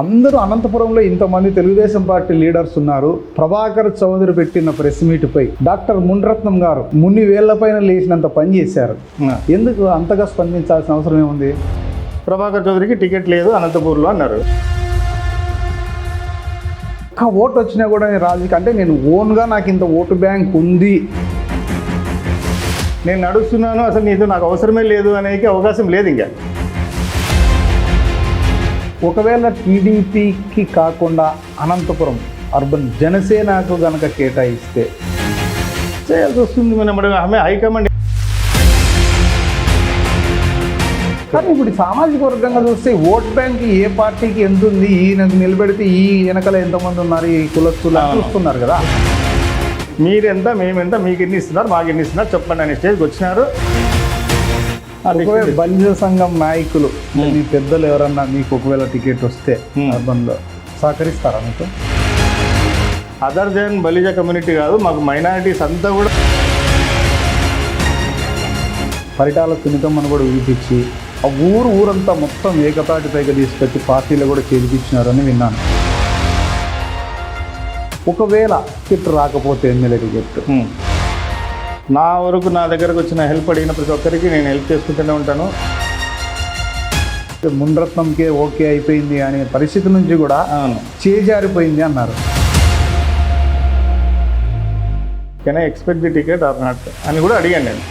అందరూ అనంతపురంలో ఇంతమంది తెలుగుదేశం పార్టీ లీడర్స్ ఉన్నారు. ప్రభాకర్ చౌదరి పెట్టిన ప్రెస్ మీట్పై డాక్టర్ మునిరత్నం గారు మున్ని వేళ్లపైన లేచినంత పని చేశారు. ఎందుకు అంతగా స్పందించాల్సిన అవసరం ఏముంది? ప్రభాకర్ చౌదరికి టికెట్ లేదు అనంతపూర్లో అన్నారు. ఆ ఓటు వచ్చినా కూడా రాజకీయ అంటే నేను ఓన్గా నాకు ఇంత ఓటు బ్యాంక్ ఉంది, నేను నడుస్తున్నాను, అసలు నీతో నాకు అవసరమే లేదు అనేది అవకాశం లేదు. ఇంకా ఒకవేళ టీడీపీకి కాకుండా అనంతపురం అర్బన్ జనసేనకు గనక కేటాయిస్తే చేయాల్సి వస్తుంది. మనం ఆమె హైకమాండ్. కానీ ఇప్పుడు సామాజిక వర్గంగా చూస్తే ఓట్ బ్యాంక్ ఏ పార్టీకి ఎంత ఉంది, ఈయనకు నిలబెడితే ఈ వెనకాల ఎంతమంది ఉన్నారు, ఈ కులస్తులు చూస్తున్నారు కదా. మీరెంత మేమెంత, మీకు ఎన్ని ఇస్తున్నారు, మాకు ఎన్ని ఇస్తున్నారు చెప్పండి అనే స్టేజ్కి వచ్చినారు. ఒకవేళ బలిజ సంఘం నాయకులు మీ పెద్దలు ఎవరన్నా మీకు ఒకవేళ టికెట్ వస్తే అర్బన్లో సహకరిస్తారా మీకు? అదర్ దెన్ బలిజ కమ్యూనిటీ కాదు, మాకు మైనారిటీస్ అంతా కూడా పరిటాల సునీతమ్మను కూడా వినిపించి ఆ ఊరంతా మొత్తం ఏకతాటి పైకి తీసుకొచ్చి పార్టీలో కూడా చేర్పించినారని విన్నాను. ఒకవేళ టికెట్ రాకపోతే ఎమ్మెల్యే టికెట్ నా వరకు నా దగ్గరకు వచ్చిన హెల్ప్ అడిగిన ప్రతి ఒక్కరికి నేను హెల్ప్ చేసుకుంటూనే ఉంటాను. మునిరత్నంకే ఓకే అయిపోయింది అనే పరిస్థితి నుంచి కూడా చేజారిపోయింది అన్నారు. Can I expect the ticket or not అని కూడా అడిగాను నేను.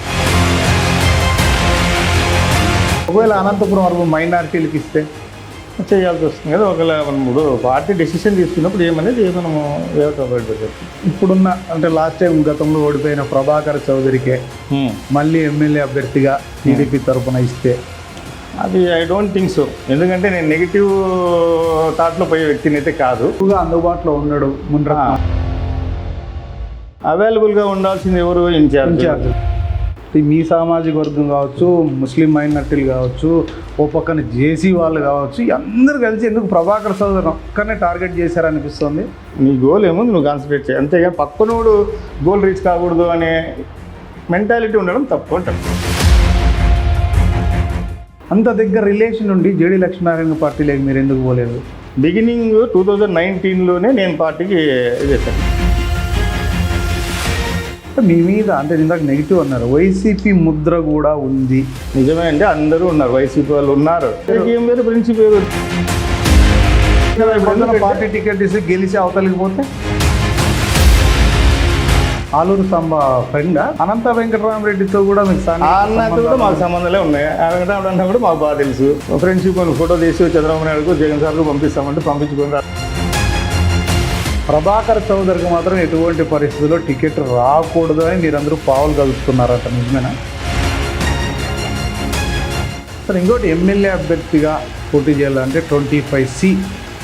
ఒకవేళ అనంతపురం వరకు మైనారిటీలకు ఇస్తే చేయాల్సి వస్తుంది కదా. ఒకవేళ మనము పార్టీ డెసిషన్ తీసుకున్నప్పుడు ఏమనేది మనము వేరే ఇప్పుడున్న అంటే లాస్ట్ టైం గతంలో ఓడిపోయిన ప్రభాకర్ చౌదరికే మళ్ళీ ఎమ్మెల్యే అభ్యర్థిగా టీడీపీ తరఫున ఇస్తే అది ఐ డోంట్ థింక్ సో. ఎందుకంటే నేను నెగిటివ్ థాట్లో పోయే వ్యక్తిని అయితే కాదు. అందుబాటులో ఉన్నాడు మునిరత్నం. అవైలబుల్గా ఉండాల్సింది ఎవరు? ఇన్ఛార్జ్. మీ సామాజిక వర్గం కావచ్చు, ముస్లిం మైనార్టీలు కావచ్చు, ఓ పక్కన జేసీ వాళ్ళు కావచ్చు, అందరూ కలిసి ఎందుకు ప్రభాకర్ చౌదరి ఒక్కనే టార్గెట్ చేశారనిపిస్తుంది. నీ గోల్ ఏమో నువ్వు కాన్సన్ట్రేట్ చేయి, అంతేగాని పక్కనోడు గోల్ రీచ్ కాకూడదు అనే మెంటాలిటీ ఉండడం తప్పు అంటారు. అంత దగ్గర రిలేషన్ ఉండి జేడీ లక్ష్మీనారాయణ పార్టీలోకి మీరు ఎందుకు పోలేదు? బిగినింగ్ 2019లోనే నేను పార్టీకి చేశాను. మీ మీద అంటే ఇందాక నెగిటివ్ అన్నారు, వైసీపీ ముద్ర కూడా ఉంది. నిజమే అండి, అందరూ ఉన్నారు, వైసీపీ వాళ్ళు ఉన్నారు. ఏం పేరు ప్రిన్సిపల్ పార్టీ టికెట్ ఇస్తే గెలిచి అవతలికి పోతే ఆలూరు సంబ ఫ్రెండ్ అనంత వెంకటరామరెడ్డితో కూడా మీకు అన్నతో కూడా మాకు సంబంధాలే ఉన్నాయి. ఆ వెంకటరామరెడ్డి అన్న కూడా మాకు బాగా తెలుసు. ఫ్రెండ్షిప్ ఫోటో తీసి చంద్రబాబు నాయుడుకు జగన్ సార్కు పంపిస్తామంటే పంపించుకుని. ప్రభాకర్ చౌదరికి మాత్రం ఎటువంటి పరిస్థితుల్లో టికెట్ రాకూడదు అని మీరందరూ పావులు కలుపుతున్నారట, నిజమేనా? సరే, ఇంకోటి ఎమ్మెల్యే అభ్యర్థిగా పోటీ చేయాలంటే 25C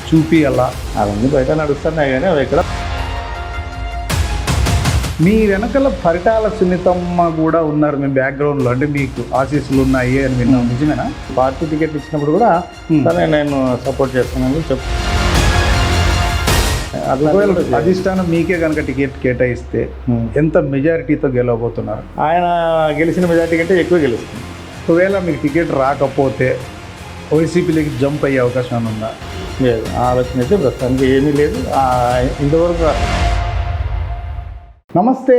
చూపియాలా? అవన్నీ బయట నడుస్తున్నాయి కానీ అవి ఎక్కడ. మీ వెనకాల పరిటాల సునీతమ్మ కూడా ఉన్నారు మీ బ్యాక్గ్రౌండ్లో, అంటే మీకు ఆశీస్సులు ఉన్నాయి అని విన్నాం, నిజమేనా? పార్టీ టికెట్ ఇచ్చినప్పుడు కూడా సరే నేను సపోర్ట్ చేస్తానని చెప్పు. అధిష్టానం మీకే కనుక టికెట్ కేటాయిస్తే ఎంత మెజారిటీతో గెలవబోతున్నారు? ఆయన గెలిచిన మెజారిటీ కంటే ఎక్కువ గెలుస్తుంది. ఒకవేళ మీకు టికెట్ రాకపోతే వైసీపీలోకి జంప్ అయ్యే అవకాశం ఉందా? లేదు, ఆలోచన అయితే ప్రస్తుతానికి ఏమీ లేదు ఇంతవరకు. నమస్తే,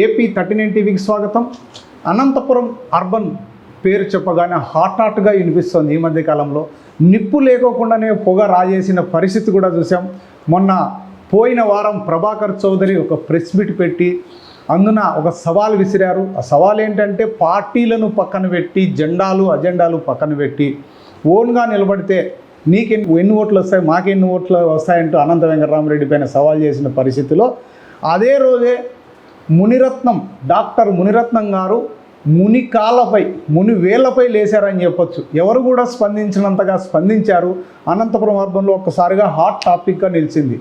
ఏపీ 39 టీవీకి స్వాగతం. అనంతపురం అర్బన్ పేరు చెప్పగానే హాట్గా వినిపిస్తుంది. ఈ మధ్య కాలంలో నిప్పు లేకోకుండానే పొగ రాజేసిన పరిస్థితి కూడా చూసాం. మొన్న పోయిన వారం ప్రభాకర్ చౌదరి ఒక ప్రెస్ మీట్ పెట్టి అందున ఒక సవాల్ విసిరారు. ఆ సవాల్ ఏంటంటే పార్టీలను పక్కన పెట్టి అజెండాలు పక్కన పెట్టి ఓన్గా నిలబడితే ఎన్ని ఓట్లు వస్తాయి, మాకెన్ని ఓట్లు వస్తాయంటూ అనంత వెంకటరామరెడ్డి పైన సవాల్ చేసిన పరిస్థితిలో అదే రోజే డాక్టర్ మునిరత్నం గారు ముని వేళ్లపై లేశారని చెప్పొచ్చు. ఎవరు కూడా స్పందించినంతగా స్పందించారు. అనంతపురం అర్బన్లో ఒక్కసారిగా హాట్ టాపిక్గా నిలిచింది.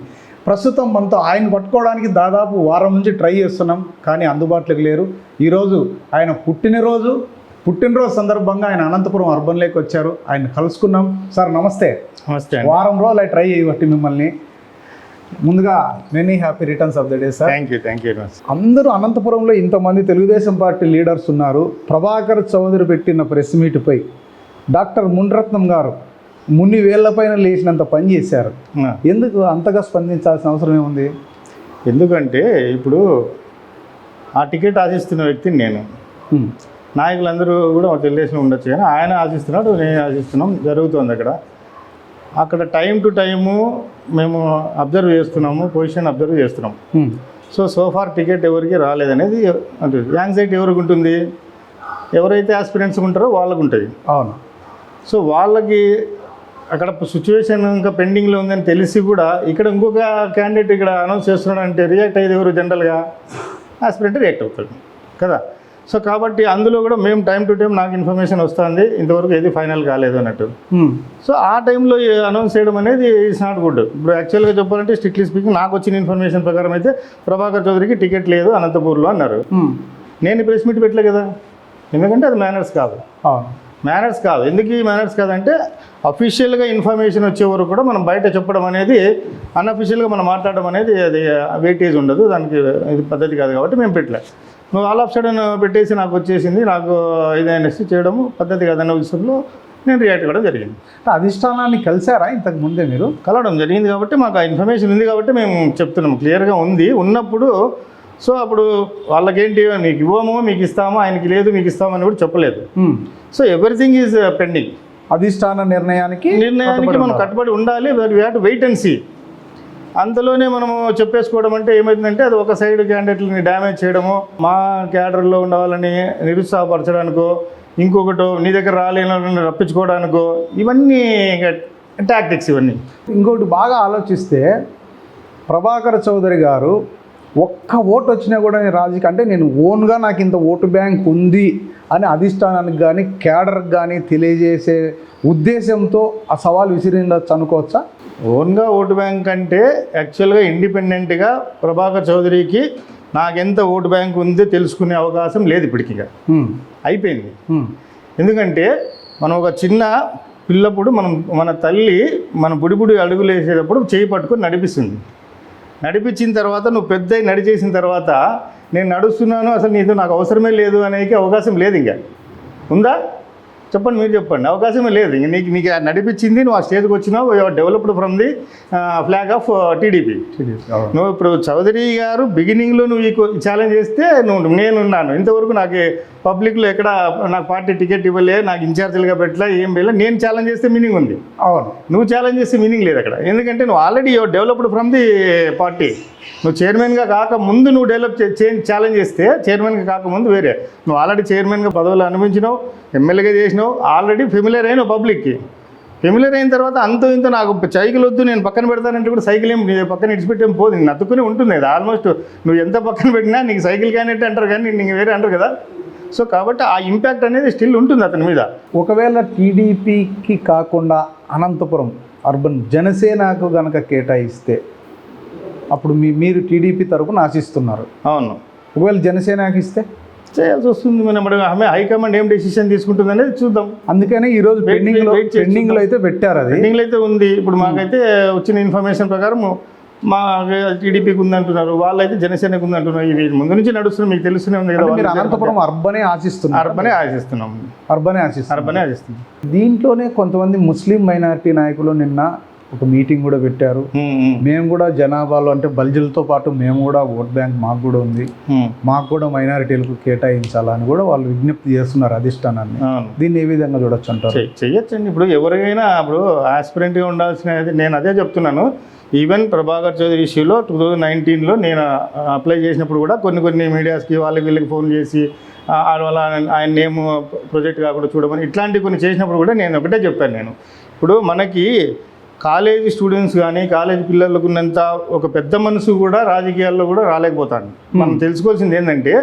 ప్రస్తుతం మనతో ఆయన పట్టుకోవడానికి దాదాపు వారం నుంచి ట్రై చేస్తున్నాం, కానీ అందుబాటులోకి లేరు. ఈరోజు ఆయన పుట్టినరోజు సందర్భంగా ఆయన అనంతపురం అర్బన్లోకి వచ్చారు. ఆయన కలుసుకున్నాం. సార్ నమస్తే. నమస్తే. వారం రోజులు ట్రై చేయబట్టి మిమ్మల్ని ముందుగా many happy returns of the day sir. Thank you. అందరూ అనంతపురంలో ఇంతమంది తెలుగుదేశం పార్టీ లీడర్స్ ఉన్నారు. ప్రభాకర్ చౌదరి పెట్టిన ప్రెస్ మీట్పై డాక్టర్ మునిరత్నం గారు మున్ని వేళ్ల పైన లేచినంత పని చేశారు. ఆ. ఎందుకు అంతగా స్పందించాల్సిన అవసరం ఏముంది? ఎందుకంటే ఇప్పుడు ఆ టికెట్ ఆశిస్తున్న వ్యక్తిని నేను, నాయకులందరూ కూడా తెలుగుదేశం ఉండొచ్చు కానీ ఆయన ఆశిస్తున్నాడు, నేను ఆశిస్తున్నాం, జరుగుతుంది అక్కడ టైం టు టైము మేము అబ్జర్వ్ చేస్తున్నాము, పొజిషన్ అబ్జర్వ్ చేస్తున్నాం. సో ఫార్ టికెట్ ఎవరికి రాలేదనేది అంటే యాంగ్జైటీ ఎవరికి ఉంటుంది? ఎవరైతే ఆస్పిరెంట్స్ ఉంటారో వాళ్ళకు ఉంటుంది. అవును. సో వాళ్ళకి అక్కడ సిచ్యువేషన్ ఇంకా పెండింగ్లో ఉందని తెలిసి కూడా ఇక్కడ ఇంకొక క్యాండిడేట్ ఇక్కడ అనౌన్స్ చేస్తున్నాడు అంటే రియాక్ట్ అయ్యేది ఎవరు? జనరల్గా ఆస్పిరెంట్ రియాక్ట్ అవుతాడు కదా. సో కాబట్టి అందులో కూడా మేము టైం టు టైం నాకు ఇన్ఫర్మేషన్ వస్తుంది, ఇంతవరకు ఏది ఫైనల్ కాలేదు అన్నట్టు. సో ఆ టైంలో అనౌన్స్ చేయడం అనేది ఇట్స్ నాట్ గుడ్. ఇప్పుడు యాక్చువల్గా చెప్పాలంటే స్ట్రిక్ట్లీ స్పీకింగ్ నాకు వచ్చిన ఇన్ఫర్మేషన్ ప్రకారం అయితే ప్రభాకర్ చౌదరికి టికెట్ లేదు అనంతపూర్లో అన్నారు. నేను ప్రెస్ మీట్ పెట్టలే కదా, ఎందుకంటే అది మేనర్స్ కాదు. మేనర్స్ కాదు. ఎందుకు ఈ మేనర్స్ కాదంటే అఫీషియల్గా ఇన్ఫర్మేషన్ వచ్చే వరకు కూడా మనం బయట చెప్పడం అనేది, అన్అఫీషియల్గా మనం మాట్లాడడం అనేది అది వెయిటేజ్ ఉండదు, దానికి ఇది పద్ధతి కాదు కాబట్టి మేము పెట్టలే. నువ్వు ఆల్ ఆఫ్ సడన్ పెట్టేసి నాకు వచ్చేసింది, నాకు ఇదనేసి చేయడము పద్ధతి కాదన్న విషయంలో నేను రియాక్ట్ అవ్వడం జరిగింది. అధిష్టానాన్ని కలిసారా ఇంతకు ముందే మీరు? కలవడం జరిగింది కాబట్టి మాకు ఆ ఇన్ఫర్మేషన్ ఉంది కాబట్టి మేము చెప్తున్నాం, క్లియర్గా ఉంది. ఉన్నప్పుడు సో అప్పుడు వాళ్ళకేంటి మీకు ఇవ్వము మీకు ఇస్తాము, ఆయనకి లేదు మీకు ఇస్తామని కూడా చెప్పలేదు. So everything is pending. అధిష్టాన నిర్ణయానికి మనం కట్టుబడి ఉండాలి. We have to wait and see. అంతలోనే మనము చెప్పేసుకోవడం అంటే ఏమైందంటే అది ఒక సైడ్ క్యాండిడేట్లని డ్యామేజ్ చేయడము, మా క్యాడర్లో ఉన్న వాళ్ళని నిరుత్సాహపరచడానికో, ఇంకొకటో నీ దగ్గర రాలేని రప్పించుకోవడానికో, ఇవన్నీ టాక్టిక్స్ ఇవన్నీ. ఇంకోటి బాగా ఆలోచిస్తే ప్రభాకర్ చౌదరి గారు ఒక్క ఓటు వచ్చినా కూడా నేను రాజకీయ అంటే నేను ఓన్గా నాకు ఇంత ఓటు బ్యాంక్ ఉంది అని అధిష్టానానికి కానీ క్యాడర్కి కానీ తెలియజేసే ఉద్దేశంతో ఆ సవాల్ విసిరిండొచ్చు అనుకోవచ్చా? ఓన్గా ఓటు బ్యాంక్ అంటే యాక్చువల్గా ఇండిపెండెంట్గా ప్రభాకర్ చౌదరికి నాకెంత ఓటు బ్యాంక్ ఉందో తెలుసుకునే అవకాశం లేదు ఇప్పటికి. అయిపోయింది. ఎందుకంటే మనం ఒక చిన్న పిల్లప్పుడు మన తల్లి మన బుడిబుడి అడుగులు వేసేటప్పుడు చేయి పట్టుకొని నడిపిస్తుంది. నడిపించిన తర్వాత నువ్వు పెద్ద నడిచేసిన తర్వాత నేను నడుస్తున్నాను, అసలు నీతో నాకు అవసరమే లేదు అనేది అవకాశం లేదు. ఇంకా ఉందా చెప్పండి, మీరు చెప్పండి. అవకాశమే లేదు. ఇంక నీకు నడిపించింది, నువ్వు ఆ స్టేజ్కి వచ్చినావు, developed from the flag of TDP. నువ్వు ఇప్పుడు చౌదరి గారు బిగినింగ్లో నువ్వు ఈ ఛాలెంజ్ చేస్తే నేనున్నాను, ఇంతవరకు నాకు పబ్లిక్లో ఎక్కడ నాకు పార్టీ టికెట్ ఇవ్వలే, నాకు ఇన్ఛార్జీలుగా పెట్టలే, ఏం పెట్టలే. నేను ఛాలెంజ్ చేస్తే మీనింగ్ ఉంది. అవును. నువ్వు ఛాలెంజ్ చేస్తే మీనింగ్ లేదు అక్కడ. ఎందుకంటే నువ్వు already developed from the party. నువ్వు చైర్మన్గా కాకముందు నువ్వు ఛాలెంజ్ చేస్తే, చైర్మన్గా కాకముందు వేరే. నువ్వు ఆల్రెడీ చైర్మన్గా పదవులు అనుభవించినావు, ఎమ్మెల్యేగా చేసినావు, ఆల్రెడీ ఫెమిలియర్ అయినావు పబ్లిక్కి. ఫెమిలియర్ అయిన తర్వాత అంతో ఇంత నాకు సైకిల్ వద్దు నేను పక్కన పెడతానంటే కూడా సైకిల్ ఏం పక్కన ఇడిచిపెట్టేం పోదు, నేను నత్తుకునే ఉంటుంది అది. ఆల్మోస్ట్ నువ్వు ఎంత పక్కన పెట్టినా నీకు సైకిల్ క్యాండిడేట్ అంటారు కానీ నీకు వేరే అంటారు కదా. సో కాబట్టి ఆ ఇంపాక్ట్ అనేది స్టిల్ ఉంటుంది అతని మీద. ఒకవేళ టీడీపీకి కాకుండా అనంతపురం అర్బన్ జనసేనకు కనుక కేటాయిస్తే అప్పుడు మీరు టీడీపీ తరపున ఆశిస్తున్నారు. అవును. ఒకవేళ జనసేనకి ఇస్తే చేయాల్సి వస్తుంది. మనం హైకమాండ్ ఏం డెసిషన్ తీసుకుంటుంది అనేది చూద్దాం. అందుకనే ఈరోజు పెండింగ్లో అయితే పెట్టారు. అది పెండింగ్లో అయితే ఉంది. ఇప్పుడు మాకైతే వచ్చిన ఇన్ఫర్మేషన్ ప్రకారం మా టీడీపీకి ఉందంటున్నారు, వాళ్ళైతే జనసేనకు ఉందంటున్నారు. ఇవి ముందు నుంచి నడుస్తున్నాం, మీకు తెలుస్తూనే ఉంది కదా. మీరు అనంతపురం అర్బనే ఆశిస్తున్నారు? అర్బనే ఆశిస్తున్నాం. దీంట్లోనే కొంతమంది ముస్లిం మైనారిటీ నాయకులు నిన్న ఒక మీటింగ్ కూడా పెట్టారు. మేము కూడా జనాభాలో అంటే బల్జులతో పాటు మేము కూడా ఓట్ బ్యాంక్ మాకు కూడా ఉంది, మాకు కూడా మైనారిటీలకు కేటాయించాలని కూడా వాళ్ళు విజ్ఞప్తి చేస్తున్నారు అధిష్టానాన్ని. దీన్ని ఏ విధంగా చూడొచ్చు అంటారు? చెయ్యొచ్చండి. ఇప్పుడు ఎవరికైనా ఇప్పుడు ఆస్పిరెంట్గా ఉండాల్సిన నేను అదే చెప్తున్నాను. ఈవెన్ ప్రభాకర్ చౌదరి ఇష్యూలో 2019లో నేను అప్లై చేసినప్పుడు కూడా కొన్ని మీడియాస్కి వాళ్ళకి వీళ్ళకి ఫోన్ చేసి వాళ్ళ ఆయన నేమ్ ప్రొజెక్ట్ కాకుండా చూడమని ఇట్లాంటివి కొన్ని చేసినప్పుడు కూడా నేను ఒకటే చెప్పాను. నేను ఇప్పుడు మనకి కాలేజీ స్టూడెంట్స్ కానీ కాలేజీ పిల్లలకు ఉన్నంత ఒక పెద్ద మనసు కూడా రాజకీయాల్లో కూడా రాలేకపోతాను. మనం తెలుసుకోవాల్సింది ఏంటంటే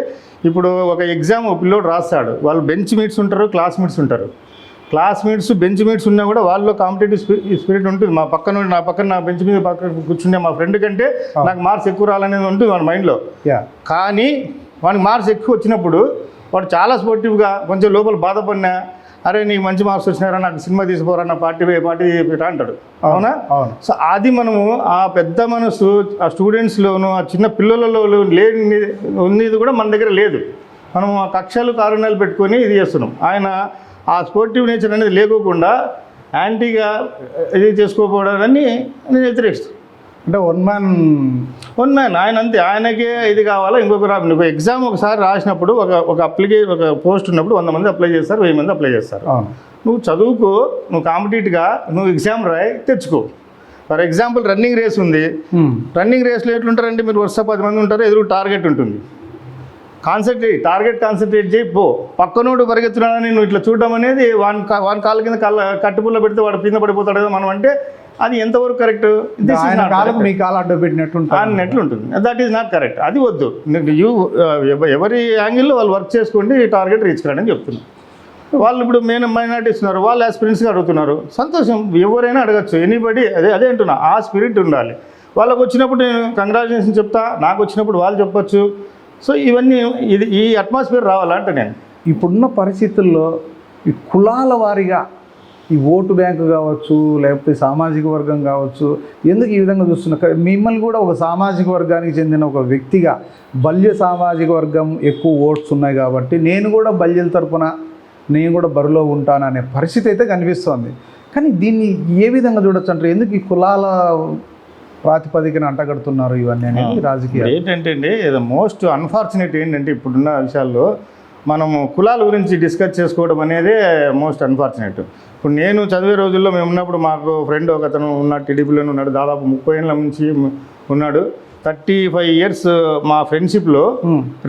ఇప్పుడు ఒక ఎగ్జామ్ పిల్లోడు రాస్తాడు, వాళ్ళు బెంచ్ మీట్స్ ఉంటారు, క్లాస్మేట్స్ ఉంటారు. క్లాస్మేట్స్ బెంచ్ మేట్స్ ఉన్నా కూడా వాళ్ళలో కాంపిటేటివ్ స్పిరిట్ ఉంటుంది. నా పక్కన బెంచ్ మీద పక్కన కూర్చుంటే మా ఫ్రెండ్ కంటే నాకు మార్క్స్ ఎక్కువ రావాలనేది ఉంటుంది వాడి మైండ్లో. కానీ వాడికి మార్క్స్ ఎక్కువ వచ్చినప్పుడు వాడు చాలా స్పోర్టివ్గా కొంచెం లోపల బాధపడినా, అరే నీకు మంచి మార్క్స్ వచ్చినారా, నాకు సినిమా తీసుకోరా, నా పార్టీ అంటాడు. అవునా? సో అది మనము ఆ పెద్ద మనసు ఆ స్టూడెంట్స్లోను ఆ చిన్న పిల్లలలో లేని ఉన్నది కూడా మన దగ్గర లేదు. మనం ఆ కక్షలు కారణాలు పెట్టుకొని ఇది చేస్తున్నాం. ఆయన ఆ స్పోర్టివ్ నేచర్ అనేది లేకోకుండా యాంటీగా ఇది చేసుకోకపోవడాన్ని నేను వ్యతిరేకిస్తాను. అంటే వన్ మ్యాన్ ఆయన అంతే, ఆయనకే ఇది కావాలా ఇంకొక నువ్వు ఎగ్జామ్ ఒకసారి రాసినప్పుడు ఒక పోస్ట్ ఉన్నప్పుడు 100 మంది అప్లై చేస్తారు, 1000 మంది అప్లై చేస్తారు. నువ్వు చదువుకో, నువ్వు కాంపిటేటివ్గా నువ్వు ఎగ్జామ్ రాయి, తెచ్చుకో. ఫర్ ఎగ్జాంపుల్ రన్నింగ్ రేస్ ఉంది. రన్నింగ్ రేస్లో ఎట్లుంటారంటే మీరు వరుస 10 మంది ఉంటారు, ఎదురు టార్గెట్ ఉంటుంది. కాన్సన్ట్రేట్ చేయి, పో. పక్కనోడు పరిగెత్తున్నాడని నువ్వు ఇట్లా చూడడం అనేది వాని కాళ్ళ కింద కట్టుపుల్ల పెడితే వాడు కింద పడిపోతాడు కదా మనం అంటే అది ఎంతవరకు కరెక్ట్? మీ కాలు అడ్డు పెట్టినట్టు అన్నట్లుంటుంది. That is not correct. అది వద్దు. ఎవరి యాంగిల్లో వాళ్ళు వర్క్ చేసుకోండి, టార్గెట్ రీచ్ కాడని చెప్తున్నారు. వాళ్ళు ఇప్పుడు మైనార్టీస్ ఉన్నారు, వాళ్ళు ఆస్పిరెంట్స్గా అడుగుతున్నారు. సంతోషం, ఎవరైనా అడగచ్చు, ఎనీబడి. అదే అంటున్నా, ఆ స్పిరిట్ ఉండాలి. వాళ్ళకు వచ్చినప్పుడు నేను కంగ్రాచులేషన్ చెప్తా, నాకు వచ్చినప్పుడు వాళ్ళు చెప్పచ్చు. సో ఇవన్నీ ఈ అట్మాస్ఫియర్ రావాలంటే నేను ఇప్పుడున్న పరిస్థితుల్లో ఈ కులాల వారీగా ఈ ఓటు బ్యాంకు కావచ్చు, లేకపోతే సామాజిక వర్గం కావచ్చు, ఎందుకు ఈ విధంగా చూస్తున్నారు? మిమ్మల్ని కూడా ఒక సామాజిక వర్గానికి చెందిన ఒక వ్యక్తిగా బల్య సామాజిక వర్గం ఎక్కువ ఓట్స్ ఉన్నాయి కాబట్టి నేను కూడా బల్యల తరపున నేను కూడా బరిలో ఉంటాననే పరిస్థితి అయితే కనిపిస్తోంది. కానీ దీన్ని ఏ విధంగా చూడొచ్చు అంటారు? ఎందుకు ఈ కులాల ప్రాతిపదికన అంటగడుతున్నారు ఇవన్నీ అనేది రాజకీయాలు? ఏంటంటే అండి, మోస్ట్ అన్ఫార్చునేట్ ఏంటంటే ఇప్పుడున్న విషయాల్లో మనము కులాల గురించి డిస్కస్ చేసుకోవడం అనేది మోస్ట్ అన్ఫార్చునేట్. ఇప్పుడు నేను చదివే రోజుల్లో మేము ఉన్నప్పుడు మాకు ఫ్రెండ్ ఒక అతను ఉన్నాడు, టీడీపీలోనే ఉన్నాడు, దాదాపు 30 ఏళ్ళ నుంచి ఉన్నాడు. 35 years మా ఫ్రెండ్షిప్లో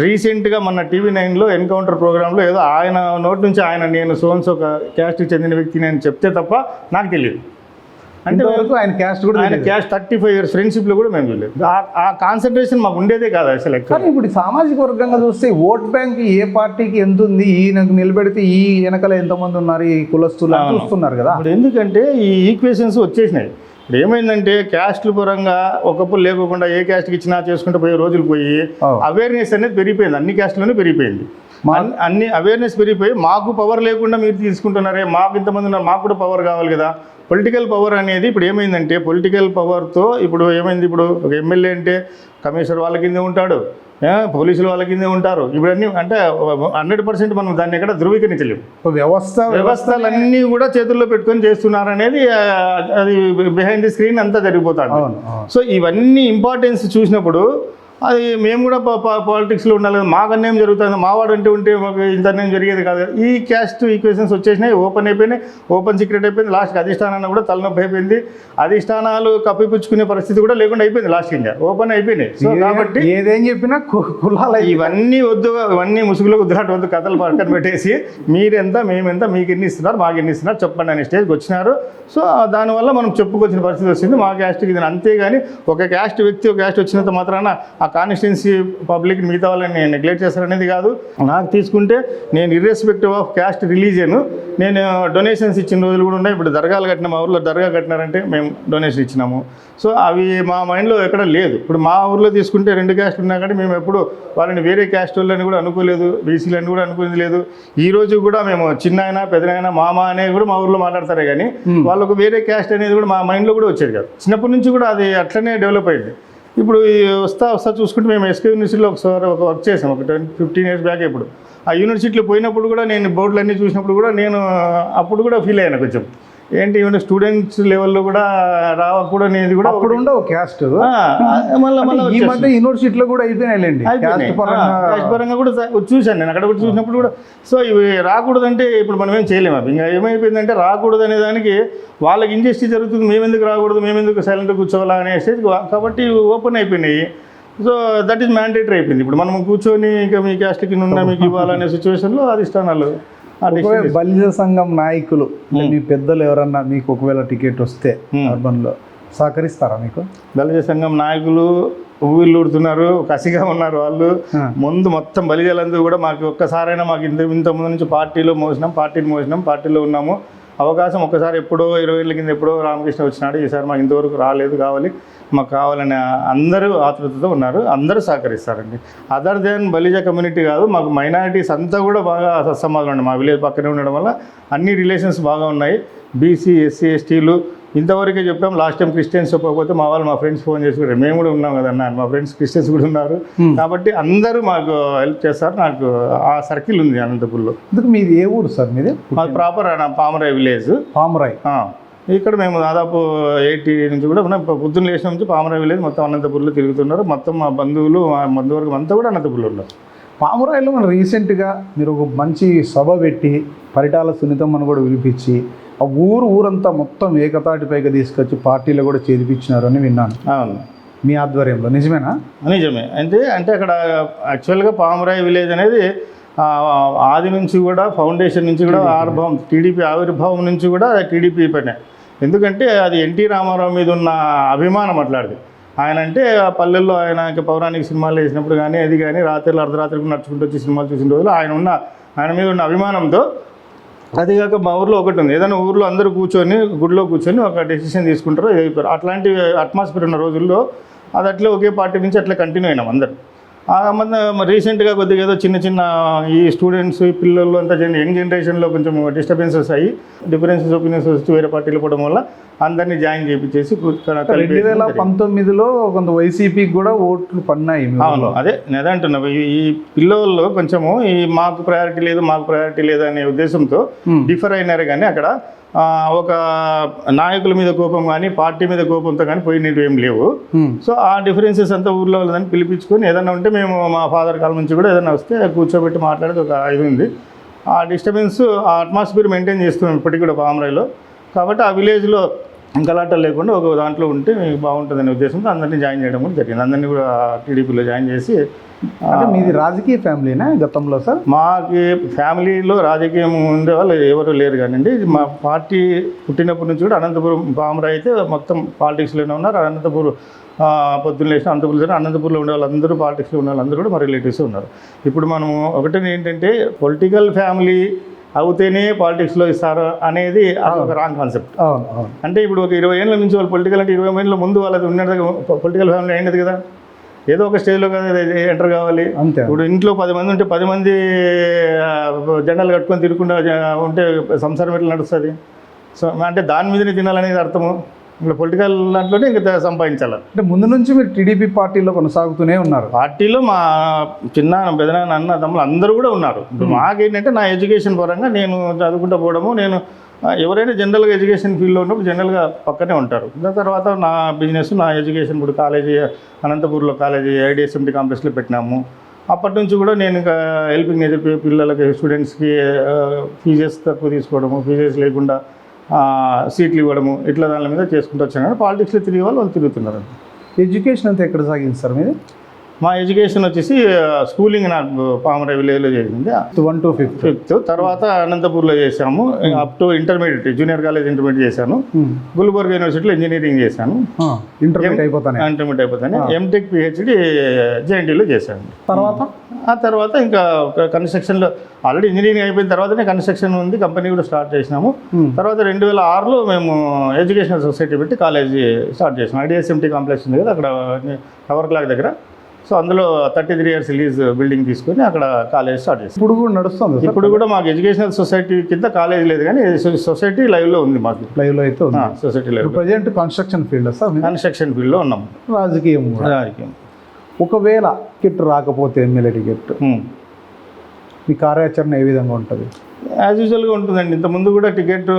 రీసెంట్గా మన TV9లో ఎన్కౌంటర్ ప్రోగ్రాంలో ఏదో ఆయన నోటి నుంచి నేను సోన్స్ ఒక క్యాస్ట్కి చెందిన వ్యక్తిని అని చెప్తే తప్ప నాకు తెలియదు. అంటే ఆయన క్యాస్ట్ కూడా, ఆయన క్యాస్ట్ 35 years ఫ్రెండ్షిప్లో కూడా మేము చూడలేదు. ఆ కాన్సన్ట్రేషన్ మాకు ఉండేదే కాదు అసలు. కానీ ఇప్పుడు సామాజిక వర్గంగా చూస్తే ఓట్ బ్యాంక్ ఏ పార్టీకి ఎంత ఉంది, ఈయనకు నిలబెడితే ఈ వెనకాల ఎంతమంది ఉన్నారు, ఈ కులస్తులు చూస్తున్నారు కదా. ఇప్పుడు ఎందుకంటే ఈ ఈక్వేషన్స్ వచ్చేసినాయి. ఇప్పుడు ఏమైందంటే క్యాస్ట్ల పరంగా ఒకప్పుడు లేకుండా ఏ క్యాస్ట్కి ఇచ్చినా చేసుకుంటూ పోయే రోజులు పోయి అవేర్నెస్ అనేది పెరిగిపోయింది, అన్ని క్యాస్ట్లోనే పెరిగిపోయింది. అన్ని అవేర్నెస్ పెరిగిపోయి మాకు పవర్ లేకుండా మీరు తీసుకుంటున్నారే, మాకు ఇంతమంది ఉన్నారు, మాకు కూడా పవర్ కావాలి కదా. పొలిటికల్ పవర్ అనేది ఇప్పుడు ఏమైందంటే పొలిటికల్ పవర్తో ఇప్పుడు ఏమైంది, ఇప్పుడు ఒక ఎమ్మెల్యే అంటే కమిషనర్ వాళ్ళ కిందే ఉంటాడు, పోలీసులు వాళ్ళ కిందే ఉంటారు. ఇప్పుడు అన్నీ అంటే 100% మనం దాన్ని ఎక్కడ ధృవీకరించలేము. వ్యవస్థలన్నీ కూడా చేతుల్లో పెట్టుకొని చేస్తున్నారు అనేది అది బిహైండ్ ది స్క్రీన్ అంతా జరిగిపోతాడు. సో ఇవన్నీ ఇంపార్టెన్స్ చూసినప్పుడు అది మేము కూడా పాలిటిక్స్లో ఉండాలి కదా. మాకు అన్యాయం జరుగుతుంది, మావాడు అంటే ఉంటే మాకు ఇంత అన్యాయం జరిగేది కాదు. ఈ క్యాస్ట్ ఈక్వేషన్స్ వచ్చేసినాయి, ఓపెన్ అయిపోయినాయి, ఓపెన్ సీక్రెట్ అయిపోయింది. లాస్ట్కి అధిష్టానాన్ని కూడా తలనొప్పి అయిపోయింది. అధిష్టానాలు కప్పిపుచ్చుకునే పరిస్థితి కూడా లేకుండా అయిపోయింది. లాస్ట్ ఇంకా ఓపెన్ అయిపోయినాయి. సో కాబట్టి ఏదేం చెప్పినా కులాల ఇవన్నీ వద్దు, ఇవన్నీ ముసుగులో వద్దులాంటి వద్దు, కథలు పక్కన పెట్టేసి మీరెంత మేమెంత, మీకు ఎన్ని ఇస్తున్నారు, మాకు ఎన్ని ఇస్తున్నారు చెప్పండి అనే స్టేజ్కి వచ్చినారు. సో దానివల్ల మనం చెప్పుకొచ్చిన పరిస్థితి వచ్చింది మా క్యాస్ట్కి. ఇది అంతేగాని ఒక క్యాస్ట్ వ్యక్తి ఒక క్యాస్ట్ వచ్చినంత మాత్రాన ఆ కాన్స్టిట్యున్సీ పబ్లిక్ మిగతా వాళ్ళని నెగ్లెక్ట్ చేస్తారనేది కాదు. నాకు తీసుకుంటే నేను ఇర్రెస్పెక్టివ్ ఆఫ్ క్యాస్ట్ రిలీజియన్ నేను డొనేషన్స్ ఇచ్చిన రోజులు కూడా ఉన్నాయి. ఇప్పుడు దర్గాలు కట్టిన, మా ఊర్లో దర్గా కట్టినారంటే మేము డొనేషన్ ఇచ్చినాము. సో అవి మా మైండ్లో ఎక్కడ లేదు. ఇప్పుడు మా ఊర్లో తీసుకుంటే 2 క్యాస్ట్లు ఉన్నా కానీ మేము ఎప్పుడు వాళ్ళని వేరే క్యాస్ట్ వాళ్ళని కూడా అనుకోలేదు, బీసీలని కూడా అనుకునేది లేదు. ఈ రోజు కూడా మేము చిన్నాయన పెద్దనాయన మామ అనేది కూడా మా ఊర్లో మాట్లాడతారే కానీ వాళ్ళకు వేరే క్యాస్ట్ అనేది కూడా మా మైండ్లో కూడా వచ్చేది కాదు. చిన్నప్పటి నుంచి కూడా అది అట్లనే డెవలప్ అయింది. ఇప్పుడు వస్తా చూసుకుంటే మేము ఎస్కే యూనివర్సిటీలో ఒకసారి ఒక వర్క్ చేసాం, ఒక 15 years బ్యాక్. ఇప్పుడు ఆ యూనివర్సిటీలో పోయినప్పుడు కూడా నేను బోర్డులు అన్నీ చూసినప్పుడు కూడా నేను అప్పుడు కూడా ఫీల్ అయ్యాను కొంచెం. ఏంటి ఈవెన్ స్టూడెంట్స్ లెవెల్లో కూడా రావకూడదు అనేది కూడా అప్పుడు ఉండవు క్యాస్ట్. మళ్ళీ ఈ మధ్య యూనివర్సిటీలో కూడా అయిపోయినాయిలేండి, క్యాస్ట్ పరంగా కూడా చూశాను నేను అక్కడ కూడా చూసినప్పుడు కూడా. సో ఇవి రాకూడదంటే ఇప్పుడు మనం ఏం చేయలేము. అవి ఇంకా ఏమైపోయిందంటే రాకూడదు అనే దానికి వాళ్ళకి ఇంజస్టిస్ జరుగుతుంది, మేమెందుకు రాకూడదు, మేమెందుకు సైలెంట్గా కూర్చోవాలా అనే స్టేజ్ కాబట్టి ఓపెన్ అయిపోయినాయి. సో దట్ ఈస్ మ్యాండేటరీ అయిపోయింది. ఇప్పుడు మనం కూర్చొని ఇంకా మీ క్యాస్ట్కి ఉన్న మీకు ఇవ్వాలనే సిచ్యువేషన్లో అధిష్టానాలు బలిజ సంఘం నాయకులు మీ పెద్దలు ఎవరన్నా మీకు ఒకవేళ టికెట్ వస్తే అర్బన్లో సహకరిస్తారా మీకు? బలిజ సంఘం నాయకులు ఊళ్ళూడుతున్నారు, కసిగా ఉన్నారు వాళ్ళు. ముందు మొత్తం బలిజలందరూ కూడా మాకు ఒక్కసారైనా మాకు ఇంతకుముందు నుంచి పార్టీని మోసినాం, పార్టీలో ఉన్నాము. అవకాశం ఒక్కసారి ఎప్పుడో 20 ఏళ్ళ కింద ఎప్పుడో రామకృష్ణ వచ్చినాడు, ఈసారి మాకు ఇంతవరకు రాలేదు, మాకు కావాలని అందరూ ఆతృతతో ఉన్నారు. అందరూ సహకరిస్తారండి. అదర్ దెన్ బలిజ కమ్యూనిటీ కాదు, మాకు మైనారిటీస్ అంతా కూడా బాగా సత్సంబంధాలు ఉన్నాయి. మా విలేజ్ పక్కనే ఉండడం వల్ల అన్ని రిలేషన్స్ బాగా ఉన్నాయి. బీసీ, ఎస్సీ, ఎస్టీలు ఇంతవరకే చెప్పాం. లాస్ట్ టైం క్రిస్టియన్స్ చెప్పకపోతే మా ఫ్రెండ్స్ ఫోన్ చేసి కూడా మేము కూడా ఉన్నాం కదన్నా, మా ఫ్రెండ్స్ క్రిస్టియన్స్ కూడా ఉన్నారు కాబట్టి అందరూ మాకు హెల్ప్ చేస్తారు. నాకు ఆ సర్కిల్ ఉంది అనంతపూర్లో. ఎందుకు మీది ఏ ఊరు సార్ మీది? మాది ప్రాపర్ పామరాయ్ విలేజ్. పామరాయ్. ఇక్కడ మేము దాదాపు 80 నుంచి కూడా మనం పొద్దున్న లేచిన నుంచి పామరాయ్ విలేజ్ మొత్తం అనంతపూర్లో తిరుగుతున్నారు. మొత్తం మా బంధువులు మా బంధువర్గం అంతా కూడా అనంతపూర్లో ఉన్నారు. పామరాయిలో మనం రీసెంట్గా మీరు ఒక మంచి సభ పెట్టి పరిటాల సునీతమ్మను కూడా పిలిపించి ఆ ఊరంతా మొత్తం ఏకతాటిపైకి తీసుకొచ్చి పార్టీలో కూడా చేర్పించినారు అని విన్నాను. అవును, మీ ఆధ్వర్యంలో నిజమేనా? నిజమే. అంటే అక్కడ యాక్చువల్గా పామరాయ్ విలేజ్ అనేది ఆది నుంచి కూడా ఫౌండేషన్ నుంచి కూడా ఆవిర్భావం, టీడీపీ ఆవిర్భావం నుంచి కూడా టీడీపీ పైన. ఎందుకంటే అది ఎన్టీ రామారావు మీద ఉన్న అభిమానం అట్లాంటిది. ఆయన అంటే ఆ పల్లెల్లో ఆయన పౌరాణిక సినిమాలు వేసినప్పుడు కానీ అది కానీ రాత్రులు అర్ధరాత్రికి నడుచుకుంటూ వచ్చి సినిమాలు చూసిన రోజులు ఆయన మీద ఉన్న అభిమానంతో, అదిగాక మా ఊర్లో ఒకటి ఉంది, ఏదైనా ఊర్లో అందరూ కూర్చొని గుడిలో కూర్చొని ఒక డెసిషన్ తీసుకుంటారో అయిపోయారు. అట్లాంటి అట్మాస్ఫియర్ ఉన్న రోజుల్లో అది అట్లే ఒకే పార్టీ నుంచి అట్లా కంటిన్యూ అయినాం అందరు. రీసెంట్గా కొద్దిగా ఏదో చిన్న ఈ స్టూడెంట్స్ ఈ పిల్లలు అంతా యంగ్ జనరేషన్లో కొంచెం డిస్టర్బెన్సెస్ అయ్యి డిఫరెన్సెస్ ఒపీనియన్స్ వచ్చి వేరే పార్టీలు పోవడం వల్ల అందరినీ జాయిన్ చేయించేసి 2019లో కొంత వైసీపీకి కూడా ఓట్లు పడినాయి. అవును, అదే అంటున్నా. ఈ పిల్లల్లో కొంచెము ఈ మాకు ప్రయారిటీ లేదు అనే ఉద్దేశంతో డిఫర్ అయినారు. కానీ అక్కడ ఒక నాయకుల మీద కోపం కానీ పార్టీ మీద కోపంతో కానీ పోయినవి ఏం లేవు. సో ఆ డిఫరెన్సెస్ అంతా ఊర్లో వాళ్ళని పిలిపించుకొని ఏదైనా ఉంటే మేము మా ఫాదర్ కాలం నుంచి కూడా ఏదైనా వస్తే కూర్చోబెట్టి మాట్లాడేది ఒక ఇది ఉంది. ఆ డిస్టర్బెన్స్ ఆ అట్మాస్ఫియర్ మెయింటైన్ చేస్తున్నాం ఇప్పటికి కూడా పామరాయిలో. కాబట్టి ఆ విలేజ్లో గలాటలు లేకుండా ఒక దాంట్లో ఉంటే బాగుంటుందనే ఉద్దేశంతో అందరినీ జాయిన్ చేయడం కూడా జరిగింది. అందరినీ కూడా టీడీపీలో జాయిన్ చేసి. అంటే మీది రాజకీయ ఫ్యామిలీనా గతంలో సార్? మాకి ఫ్యామిలీలో రాజకీయం ఉండే వాళ్ళు ఎవరు లేరు కానివ్వండి. మా పార్టీ పుట్టినప్పటి నుంచి కూడా అనంతపురం పామరాయ్ అయితే మొత్తం పాలిటిక్స్లోనే ఉన్నారు. అనంతపురం పొద్దున్న లేచిన అనంతపూర్లో ఉండే వాళ్ళందరూ పాలిటిక్స్లో ఉన్న వాళ్ళందరూ కూడా మా రిలేటివ్స్ ఉన్నారు. ఇప్పుడు మనము ఒకటి ఏంటంటే పొలిటికల్ ఫ్యామిలీ అవుతేనే పాలిటిక్స్లో ఇస్తారు అనేది అది ఒక రాంగ్ కాన్సెప్ట్. అంటే ఇప్పుడు ఒక 20 ఏళ్ళ నుంచి వాళ్ళు పొలిటికల్ అంటే 20 ఏళ్ళ ముందు వాళ్ళది ఉన్నది పొలిటికల్ ఫ్యామిలీ అయినది కదా. ఏదో ఒక స్టేజ్లో కదా ఎంటర్ కావాలి. ఇప్పుడు ఇంట్లో 10 మంది ఉంటే 10 మంది జెండాలు కట్టుకొని తిరుగుకుండా ఉంటే సంసారం ఎట్లా నడుస్తుంది? సో అంటే దాని మీదనే తినాలనేది అర్థము. ఇంకా పొలిటికల్ దాంట్లోనే ఇంకా సంపాదించాలి. అంటే ముందు నుంచి మీరు టీడీపీ పార్టీలో కొనసాగుతూనే ఉన్నారు? పార్టీలో మా చిన్న పెదనాన్న అన్న తమ్ముళ్ళు అందరూ కూడా ఉన్నారు. ఇప్పుడు మాకేంటంటే నా ఎడ్యుకేషన్ పరంగా నేను చదువుకుంటూ పోవడము, నేను ఎవరైనా జనరల్గా ఎడ్యుకేషన్ ఫీల్డ్లో ఉన్నప్పుడు జనరల్గా పక్కనే ఉంటారు. దాని తర్వాత నా బిజినెస్ నా ఎడ్యుకేషన్ ఇప్పుడు కాలేజీ అనంతపూర్లో కాలేజీ ఐడిఎస్ఎంటీ కాంప్లెక్స్లో పెట్టినాము. అప్పటి నుంచి కూడా నేను ఇంకా హెల్పింగ్ నేచర్ పిల్లలకి స్టూడెంట్స్కి ఫీజెస్ తక్కువ తీసుకోవడము, ఫీజెస్ లేకుండా సీట్లు ఇవ్వడము, ఇట్లా దాని మీద చేసుకుంటూ వచ్చాను. కానీ పాలిటిక్స్లో తిరిగే వాళ్ళు తిరుగుతున్నారు. ఎడ్యుకేషన్ అంతా ఎక్కడ సాగింది సార్ మీది? మా ఎడ్యుకేషన్ వచ్చేసి స్కూలింగ్ నాకు పామరాయ్ విలేజ్లో జరిగింది 1 to 5th. తర్వాత అనంతపూర్లో చేశాము. Up to intermediate junior college intermediate చేశాను. గుల్బర్గ్ యూనివర్సిటీలో ఇంజనీరింగ్ చేశాను. ఇంటర్మీడియట్ అయిపోతాను. ఎంటెక్ పిహెచ్డి జేఎన్టీలో చేశాను. తర్వాత ఇంకా కన్స్ట్రక్షన్లో ఆల్రెడీ ఇంజనీరింగ్ అయిపోయిన తర్వాతనే కన్స్ట్రక్షన్ ఉంది, కంపెనీ కూడా స్టార్ట్ చేసినాము. తర్వాత 2006లో మేము ఎడ్యుకేషనల్ సొసైటీ పెట్టి కాలేజీ స్టార్ట్ చేసినాం. ఐడిఎస్ఎంటీ కాంప్లెక్స్ ఉంది కదా అక్కడ టవర్ క్లాక్ దగ్గర. సో అందులో 33 years లీజ్ బిల్డింగ్ తీసుకొని అక్కడ కాలేజ్ స్టార్ట్ చేస్తాం. ఇప్పుడు కూడా నడుస్తుంది? ఇప్పుడు కూడా మాకు ఎడ్యుకేషనల్ సొసైటీ కింద కాలేజ్ లేదు కానీ సొసైటీ లైవ్లో ఉంది. మాకు లైవ్లో అయితే society live. Present construction field sir? Construction ఫీల్డ్లో ఉన్నాం. రాజకీయం ఒకవేళ టికెట్ రాకపోతే ఎమ్మెల్యే టికెట్ మీ కార్యాచరణ ఏ విధంగా ఉంటుంది? యాజ్ యూజువల్గా ఉంటుందండి. ఇంతకుముందు కూడా టికెట్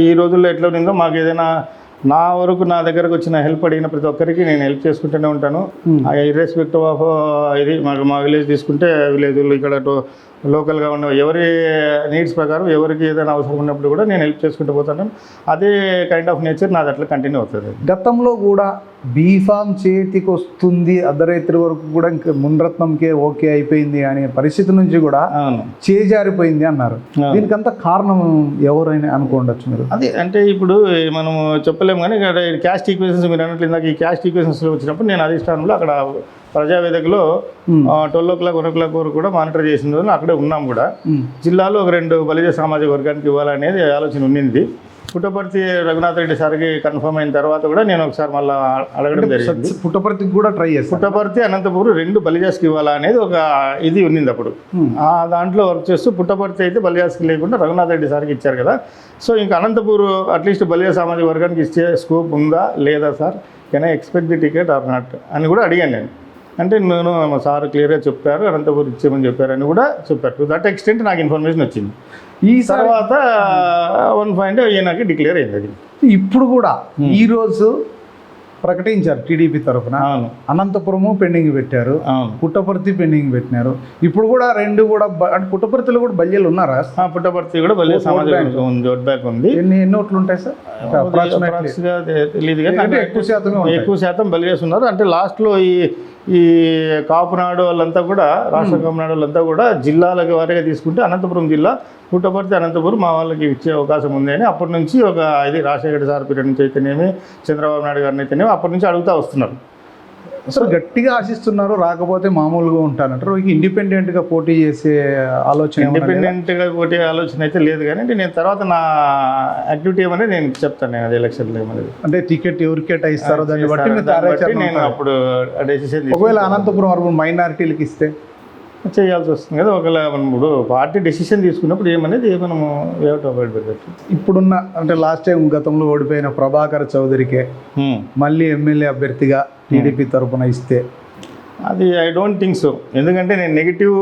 ఈ రోజుల్లో ఎట్లా ఉందో మాకు ఏదైనా నా వరకు నా దగ్గరకు వచ్చిన హెల్ప్ అడిగిన ప్రతి ఒక్కరికి నేను హెల్ప్ చేసుకుంటూనే ఉంటాను. ఇర్రెస్పెక్టివ్ ఆఫ్ ఇది మా విలేజ్ తీసుకుంటే విలేజ్లో ఇక్కడ లోకల్గా ఉన్న ఎవరి నీడ్స్ ప్రకారం ఎవరికి ఏదైనా అవసరం ఉన్నప్పుడు కూడా నేను హెల్ప్ చేసుకుంటూ పోతాను. అదే కైండ్ ఆఫ్ నేచర్ నాది అట్లా కంటిన్యూ అవుతుంది. గతంలో కూడా బీఫామ్ చేతికి వస్తుంది అర్ధరాత్రి వరకు కూడా ఇంకా మున్రత్నంకే ఓకే అయిపోయింది అనే పరిస్థితి నుంచి కూడా చేజారిపోయింది అన్నారు. దీనికంతా కారణం ఎవరైనా అనుకోండొచ్చు మీరు? అదే అంటే ఇప్పుడు మనం చెప్పలేము కానీ క్యాస్ట్ ఈక్వేషన్స్ మీరు అన్నట్లు ఇందాక ఈ క్యాస్ట్ ఈక్వేషన్స్లో వచ్చినప్పుడు నేను అధిష్టానంలో అక్కడ ప్రజావేదికలో 12 o'clock 1 o'clock వరకు కూడా మానిటర్ చేసిన రోజున అక్కడే ఉన్నాం కూడా. జిల్లాలో ఒక 2 బలిజ సామాజిక వర్గానికి ఇవ్వాలనేది ఆలోచన ఉన్నింది. పుట్టపర్తి రఘునాథ్ రెడ్డి సార్కి కన్ఫర్మ్ అయిన తర్వాత కూడా నేను ఒకసారి మళ్ళీ అడగడం జరిగింది. పుట్టపర్తికి కూడా ట్రై చేస్తాను. పుట్టపర్తి అనంతపురం 2 బలిజాస్కి ఇవ్వాలా అనేది ఒక ఇది ఉన్నింది అప్పుడు. ఆ దాంట్లో వర్క్ చేస్తూ పుట్టపర్తి అయితే బలిజాస్కి లేకుండా రఘునాథ్ రెడ్డి సార్కి ఇచ్చారు కదా. సో ఇంకా అనంతపురం అట్లీస్ట్ బలిజా సామాజిక వర్గానికి ఇచ్చే స్కోప్ ఉందా లేదా sir, can I expect the ticket or not అని కూడా అడిగాను నేను. అంటే నేను మా సార్ క్లియర్గా చెప్పారు, అనంతపురం ఇచ్చేమని చెప్పారని కూడా చెప్పారు. టు దట్ ఎక్స్టెంట్ నాకు ఇన్ఫర్మేషన్ వచ్చింది. ఈ తర్వాత 1 పాయింట్ ఈయనకి డిక్లేర్ అయింది. అది ఇప్పుడు కూడా ఈరోజు ప్రకటించారు టీడీపీ తరఫున. అవును, అనంతపురము పెండింగ్ పెట్టారు, అవును, పుట్టపర్తి పెండింగ్ పెట్టినారు. ఇప్పుడు కూడా 2 కూడా అంటే పుట్టపర్తిలో కూడా బల్యలు ఉన్నారా? పుట్టపర్తి కూడా బలిజా సామాజిక వర్గం ఉంది, ఓట్ బ్యాక్ ఉంది. ఎన్ని ఓట్లు ఉంటాయి సార్? తెలియదు కానీ ఎక్కువ శాతం బలిజాస్ ఉన్నారు. అంటే లాస్ట్లో ఈ కాపునాడు వాళ్ళంతా కూడా, రాష్ట్ర కాపునాడు వాళ్ళంతా కూడా జిల్లాల వారీగా తీసుకుంటే అనంతపురం జిల్లా, పుట్టపర్తి, అనంతపురం మా వాళ్ళకి ఇచ్చే అవకాశం ఉంది అని అప్పటి నుంచి ఒక ఇది రాజశేఖర సార్ పీరియడ్ నుంచి అయితేనేమి, చంద్రబాబు నాయుడు గారిని అయితేనేమి అప్పటి నుంచి అడుగుతూ వస్తున్నారు. అసలు గట్టిగా ఆశిస్తున్నారు, రాకపోతే మామూలుగా ఉంటానంటారు. ఇండిపెండెంట్గా పోటీ చేసే ఆలోచన, ఇండిపెండెంట్గా పోటీ ఆలోచన అయితే లేదు. కానీ నేను తర్వాత నా యాక్టివిటీ ఏమనేది నేను చెప్తాను. నేను అది ఎలక్షన్లో ఏమనేది అంటే టికెట్ ఎవరికి కేటాయిస్తారో దాన్ని బట్టి నేను అప్పుడు డెసిషన్. ఒకవేళ అనంతపురం వరకు మైనారిటీలకు ఇస్తే చేయాల్సి వస్తుంది కదా. ఒకవేళ ఇప్పుడు పార్టీ డెసిషన్ తీసుకున్నప్పుడు ఏమనేది మనము పెట్టచ్చు. ఇప్పుడున్న అంటే లాస్ట్ టైం గతంలో ఓడిపోయిన ప్రభాకర్ చౌదరికి మళ్ళీ ఎమ్మెల్యే అభ్యర్థిగా టీడీపీ తరఫున ఇస్తే అది ఐ డోంట్ థింక్ సో. ఎందుకంటే నేను నెగిటివ్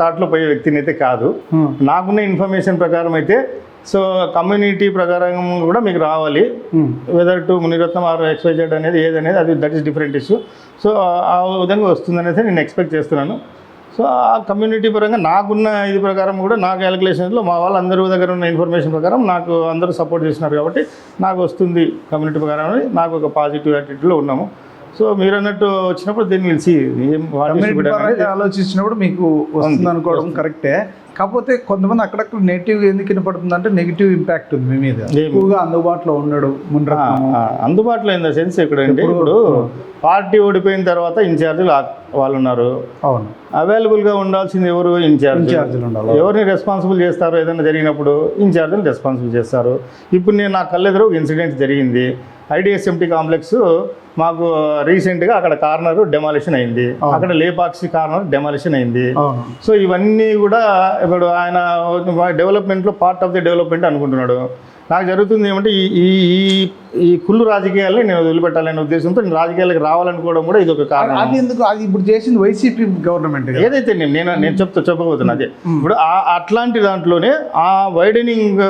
థాట్లో పోయే వ్యక్తిని అయితే కాదు. నాకున్న ఇన్ఫర్మేషన్ ప్రకారం అయితే సో కమ్యూనిటీ ప్రకారం కూడా మీకు రావాలి, whether to Muniratnam or XYZ అనేది ఏదనేది అది that is different issue. So ఆ విధంగా వస్తుందనేది నేను ఎక్స్పెక్ట్ చేస్తున్నాను. సో ఆ కమ్యూనిటీ పరంగా నాకున్న ఇది ప్రకారం కూడా నా క్యాలిక్యులేషన్స్లో మా వాళ్ళందరి దగ్గర ఉన్న ఇన్ఫర్మేషన్ ప్రకారం నాకు అందరూ సపోర్ట్ చేసినారు కాబట్టి నాకు వస్తుంది కమ్యూనిటీ ప్రకారం. నాకు ఒక పాజిటివ్ యాటిట్యూడ్లో ఉన్నాము. సో మీరు అన్నట్టు వచ్చినప్పుడు దీన్ని పిలిచి ఆలోచించినప్పుడు మీకు వస్తుంది అనుకోవడం కరెక్టే. కాకపోతే కొంతమంది అక్కడక్కడ నెగిటివ్ ఎందుకు వినపడుతుంది అంటే నెగిటివ్ ఇంపాక్ట్ ఉంది మీ మీద. ఎక్కువగా అందుబాటులో ఉండడు అందుబాటులో ఇన్ ద సెన్స్ ఎక్కడంటే ఇప్పుడు పార్టీ ఓడిపోయిన తర్వాత ఇన్ఛార్జీలు వాళ్ళు ఉన్నారు. అవును, అవైలబుల్గా ఉండాల్సింది ఎవరు? ఇన్ఛార్జీలు ఉండాలి. ఎవరిని రెస్పాన్సిబుల్ చేస్తారో ఏదైనా జరిగినప్పుడు ఇన్ఛార్జీలు రెస్పాన్సిబుల్ చేస్తారు. ఇప్పుడు నేను నా కళ్ళెదురు ఒక ఇన్సిడెంట్ జరిగింది. IDSMT కాంప్లెక్స్ మాకు రీసెంట్గా అక్కడ కార్నర్ డెమాలిషన్ అయింది, అక్కడ లేపాక్షి కార్నర్ డెమాలిషన్ అయింది. సో ఇవన్నీ కూడా ఇప్పుడు ఆయన డెవలప్మెంట్లో పార్ట్ ఆఫ్ ది డెవలప్మెంట్ అనుకుంటున్నాడు. నాకు జరుగుతుంది ఏమంటే ఈ కుళ్ళు రాజకీయాలని నేను వదిలిపెట్టాలనే ఉద్దేశంతో నేను రాజకీయాలకు రావాలనుకోవడం కూడా ఇది ఒక కారణం. అది ఎందుకు? అది ఇప్పుడు చేసింది వైసీపీ గవర్నమెంట్. ఏదైతే నేను చెప్పబోతున్నా అదే. ఇప్పుడు అట్లాంటి దాంట్లోనే ఆ వైడనింగ్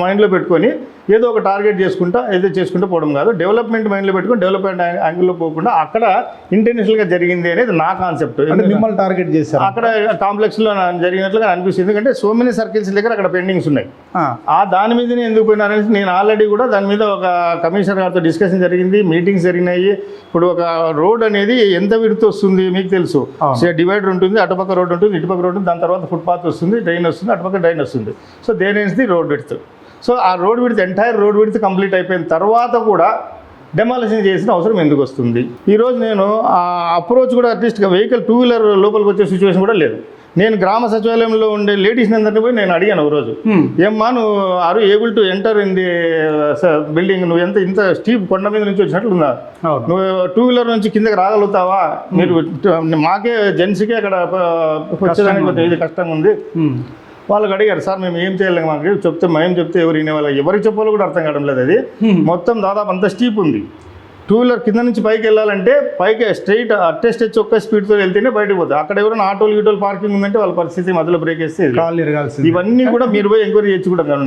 మైండ్లో పెట్టుకొని ఏదో ఒక టార్గెట్ చేసుకుంటూ పోవడం కాదు. డెవలప్మెంట్ మైండ్లో పెట్టుకొని డెవలప్మెంట్ యాంగిల్లో పోకుండా అక్కడ ఇంటర్నేషనల్గా జరిగింది అనేది నా కాన్సెప్ట్. మిమ్మల్ని టార్గెట్ చేశారు అక్కడ కాంప్లెక్స్లో జరిగినట్లుగా అనిపిస్తుంది. ఎందుకంటే సో మెనీ సర్కిల్స్ దగ్గర అక్కడ పెండింగ్స్ ఉన్నాయి. ఆ దాని మీదనే ఎందుకు పోయినారనేసి నేను ఆల్రెడీ కూడా దాని మీద ఒక కమిషనర్ గారితో డిస్కషన్ జరిగింది, మీటింగ్స్ జరిగినాయి. ఇప్పుడు ఒక రోడ్ అనేది ఎంత విడుతూ వస్తుంది మీకు తెలుసు. డివైడర్ ఉంటుంది, అటుపక్క రోడ్ ఉంటుంది, ఇటుపక్క రోడ్ ఉంటుంది, దాని తర్వాత ఫుట్పాత్ వస్తుంది, డ్రైన్ వస్తుంది, అటుపక్క డ్రైన్ వస్తుంది. So there is the road width. So ఆ road width entire road width complete అయిపోయిన తర్వాత కూడా డెమాలిషన్ చేసిన అవసరం ఎందుకు వస్తుంది? ఈరోజు నేను ఆ అప్రోచ్ కూడా అట్లీస్ట్ వెహికల్ 2 వీలర్ లోపలికి వచ్చే సిచ్యువేషన్ కూడా లేదు. నేను గ్రామ సచివాలయంలో ఉండే లేడీస్ని అందరినీ పోయి నేను అడిగాను ఒకరోజు, ఏమ్మా నువ్వు are able to enter in the building, నువ్వు ఇంత స్టీప్ కొండ మీద నుంచి వచ్చినట్లుందా, నువ్వు 2 వీలర్ నుంచి కిందకి రాగలుగుతావా? మీరు మాకే జెంట్స్కే అక్కడ వచ్చేదానికి ఇది కష్టంగా ఉంది. వాళ్ళకి అడిగారు, సార్ మేము ఏం చేయలేము, మాకు మేము చెప్తే ఎవరు వినేవాళ్ళు, ఎవరికి చెప్పాలో కూడా అర్థం కావడం లేదు. అది మొత్తం దాదాపు అంత స్టీప్ ఉంది. 2 వీలర్ కింద నుంచి పైకి వెళ్ళాలంటే పైకి స్ట్రైట్ అట్టేస్ట్ వచ్చి ఒక్క స్పీడ్తో వెళ్తేనే బయటకు పోతుంది. అక్కడ ఎవరైనా ఆటోలు పార్కింగ్ ఉందంటే వాళ్ళ పరిస్థితి మధ్యలో బ్రేక్ వేస్తే ఇవన్నీ కూడా మీరు పోయి ఎంక్వైరీ చేసుకుంటాం.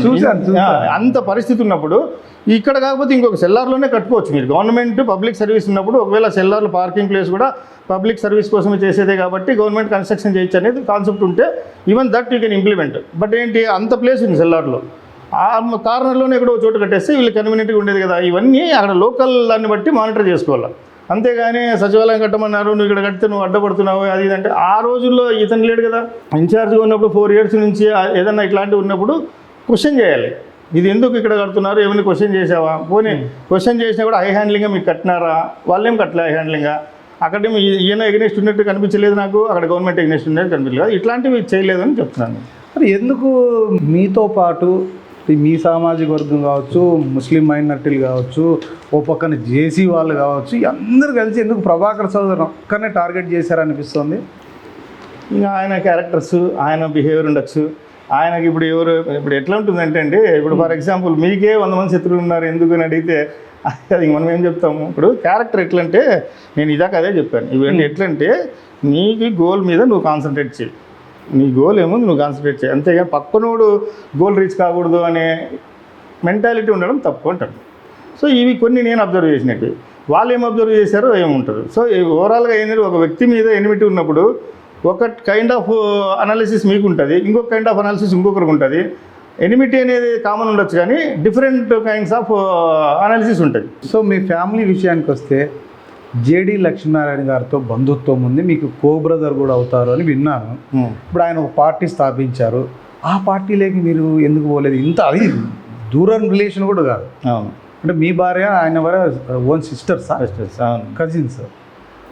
అంత పరిస్థితి ఉన్నప్పుడు ఇక్కడ కాకపోతే ఇంకొక సెల్లార్లోనే కట్టుకోవచ్చు మీరు. గవర్నమెంట్ పబ్లిక్ సర్వీస్ ఉన్నప్పుడు ఒకవేళ సెల్లార్లు పార్కింగ్ ప్లేస్ కూడా పబ్లిక్ సర్వీస్ కోసమే చేసేదే కాబట్టి గవర్నమెంట్ కన్స్ట్రక్షన్ చేయొచ్చు అనేది కాన్సెప్ట్ ఉంటే even that you can implement. But ఏంటి అంత ప్లేస్ ఉంది సెల్లార్లో, ఆ కార్నర్లోనే ఎక్కడో చోటు కట్టేస్తే వీళ్ళు కన్వీనియంట్గా ఉండేది కదా. ఇవన్నీ అక్కడ లోకల్ దాన్ని బట్టి మానిటర్ చేసుకోవాలి. అంతేగాని సచివాలయం కట్టమన్నారు, నువ్వు ఇక్కడ కడితే నువ్వు అడ్డపడుతున్నావు అది ఇదంటే ఆ రోజుల్లో ఇతను లేడు కదా. ఇన్ఛార్జ్గా ఉన్నప్పుడు 4 years నుంచి ఏదన్నా ఇట్లాంటివి ఉన్నప్పుడు క్వశ్చన్ చేయాలి. ఇది ఎందుకు ఇక్కడ కడుతున్నారు, ఏమైనా క్వశ్చన్ చేసావా? పోనీ క్వశ్చన్ చేసినా కూడా హై హ్యాండ్లింగ్గా మీకు కట్టినారా? వాళ్ళేం కట్టలే హై హ్యాండ్లింగ్గా. అక్కడేమో ఈయన ఎగ్నెస్ట్ ఉన్నట్టు కనిపించలేదు నాకు, అక్కడ గవర్నమెంట్ ఎగ్నెస్ట్ ఉన్నట్టు కనిపించలేదు. ఇట్లాంటివి చేయలేదని చెప్తున్నాను. మరి ఎందుకు మీతో పాటు మీ సామాజిక వర్గం కావచ్చు, ముస్లిం మైనారిటీలు కావచ్చు, ఓ పక్కన జేసీ వాళ్ళు కావచ్చు, అందరూ కలిసి ఎందుకు ప్రభాకర్ చౌదరి ఒక్కనే టార్గెట్ చేశారనిపిస్తుంది? ఇంకా ఆయన క్యారెక్టర్స్, ఆయన బిహేవియర్ ఉండొచ్చు. ఆయనకి ఇప్పుడు ఎట్లా ఉంటుందంటే అండి, ఇప్పుడు ఫర్ ఎగ్జాంపుల్ మీకే 100 మంది శత్రువులు ఉన్నారు ఎందుకు అని అడిగితే అది మనం ఏం చెప్తాము? ఇప్పుడు క్యారెక్టర్ ఎట్లంటే, నేను ఇదాక అదే చెప్పాను, ఇవన్నీ ఎట్లంటే నీకు గోల్ మీద నువ్వు కాన్సన్ట్రేట్ చేయి, నీ గోల్ ఏముంది నువ్వు కాన్సన్ట్రేట్ చేయి, అంతేగాని పక్కనోడు గోల్ రీచ్ కాకూడదు అనే మెంటాలిటీ ఉండడం తప్పు అంటాడు. సో ఇవి కొన్ని నేను అబ్జర్వ్ చేసినట్టు, వాళ్ళు ఏం అబ్జర్వ్ చేశారో ఏముంటారు. సో ఓవరాల్గా ఏంటంటే ఒక వ్యక్తి మీద ఎనిమిటీ ఉన్నప్పుడు ఒక కైండ్ ఆఫ్ అనాలిసిస్ మీకు ఉంటుంది, ఇంకొక కైండ్ ఆఫ్ అనాలిసిస్ ఇంకొకరికి ఉంటుంది. ఎనిమిటీ అనేది కామన్ ఉండొచ్చు కానీ డిఫరెంట్ కైండ్స్ ఆఫ్ అనాలిసిస్ ఉంటుంది. సో మీ ఫ్యామిలీ విషయానికి వస్తే జేడి లక్ష్మీనారాయణ గారితో బంధుత్వం ఉంది, మీకు కో బ్రదర్ కూడా అవుతారు అని విన్నాను. ఇప్పుడు ఆయన ఒక పార్టీ స్థాపించారు, ఆ పార్టీలోకి మీరు ఎందుకు పోలేదు? ఇంత అది దూరం రిలేషన్ కూడా కాదు. అవును, అంటే మీ భార్య ఆయన ఓన్ సిస్టర్సా, అవును, కజిన్స్,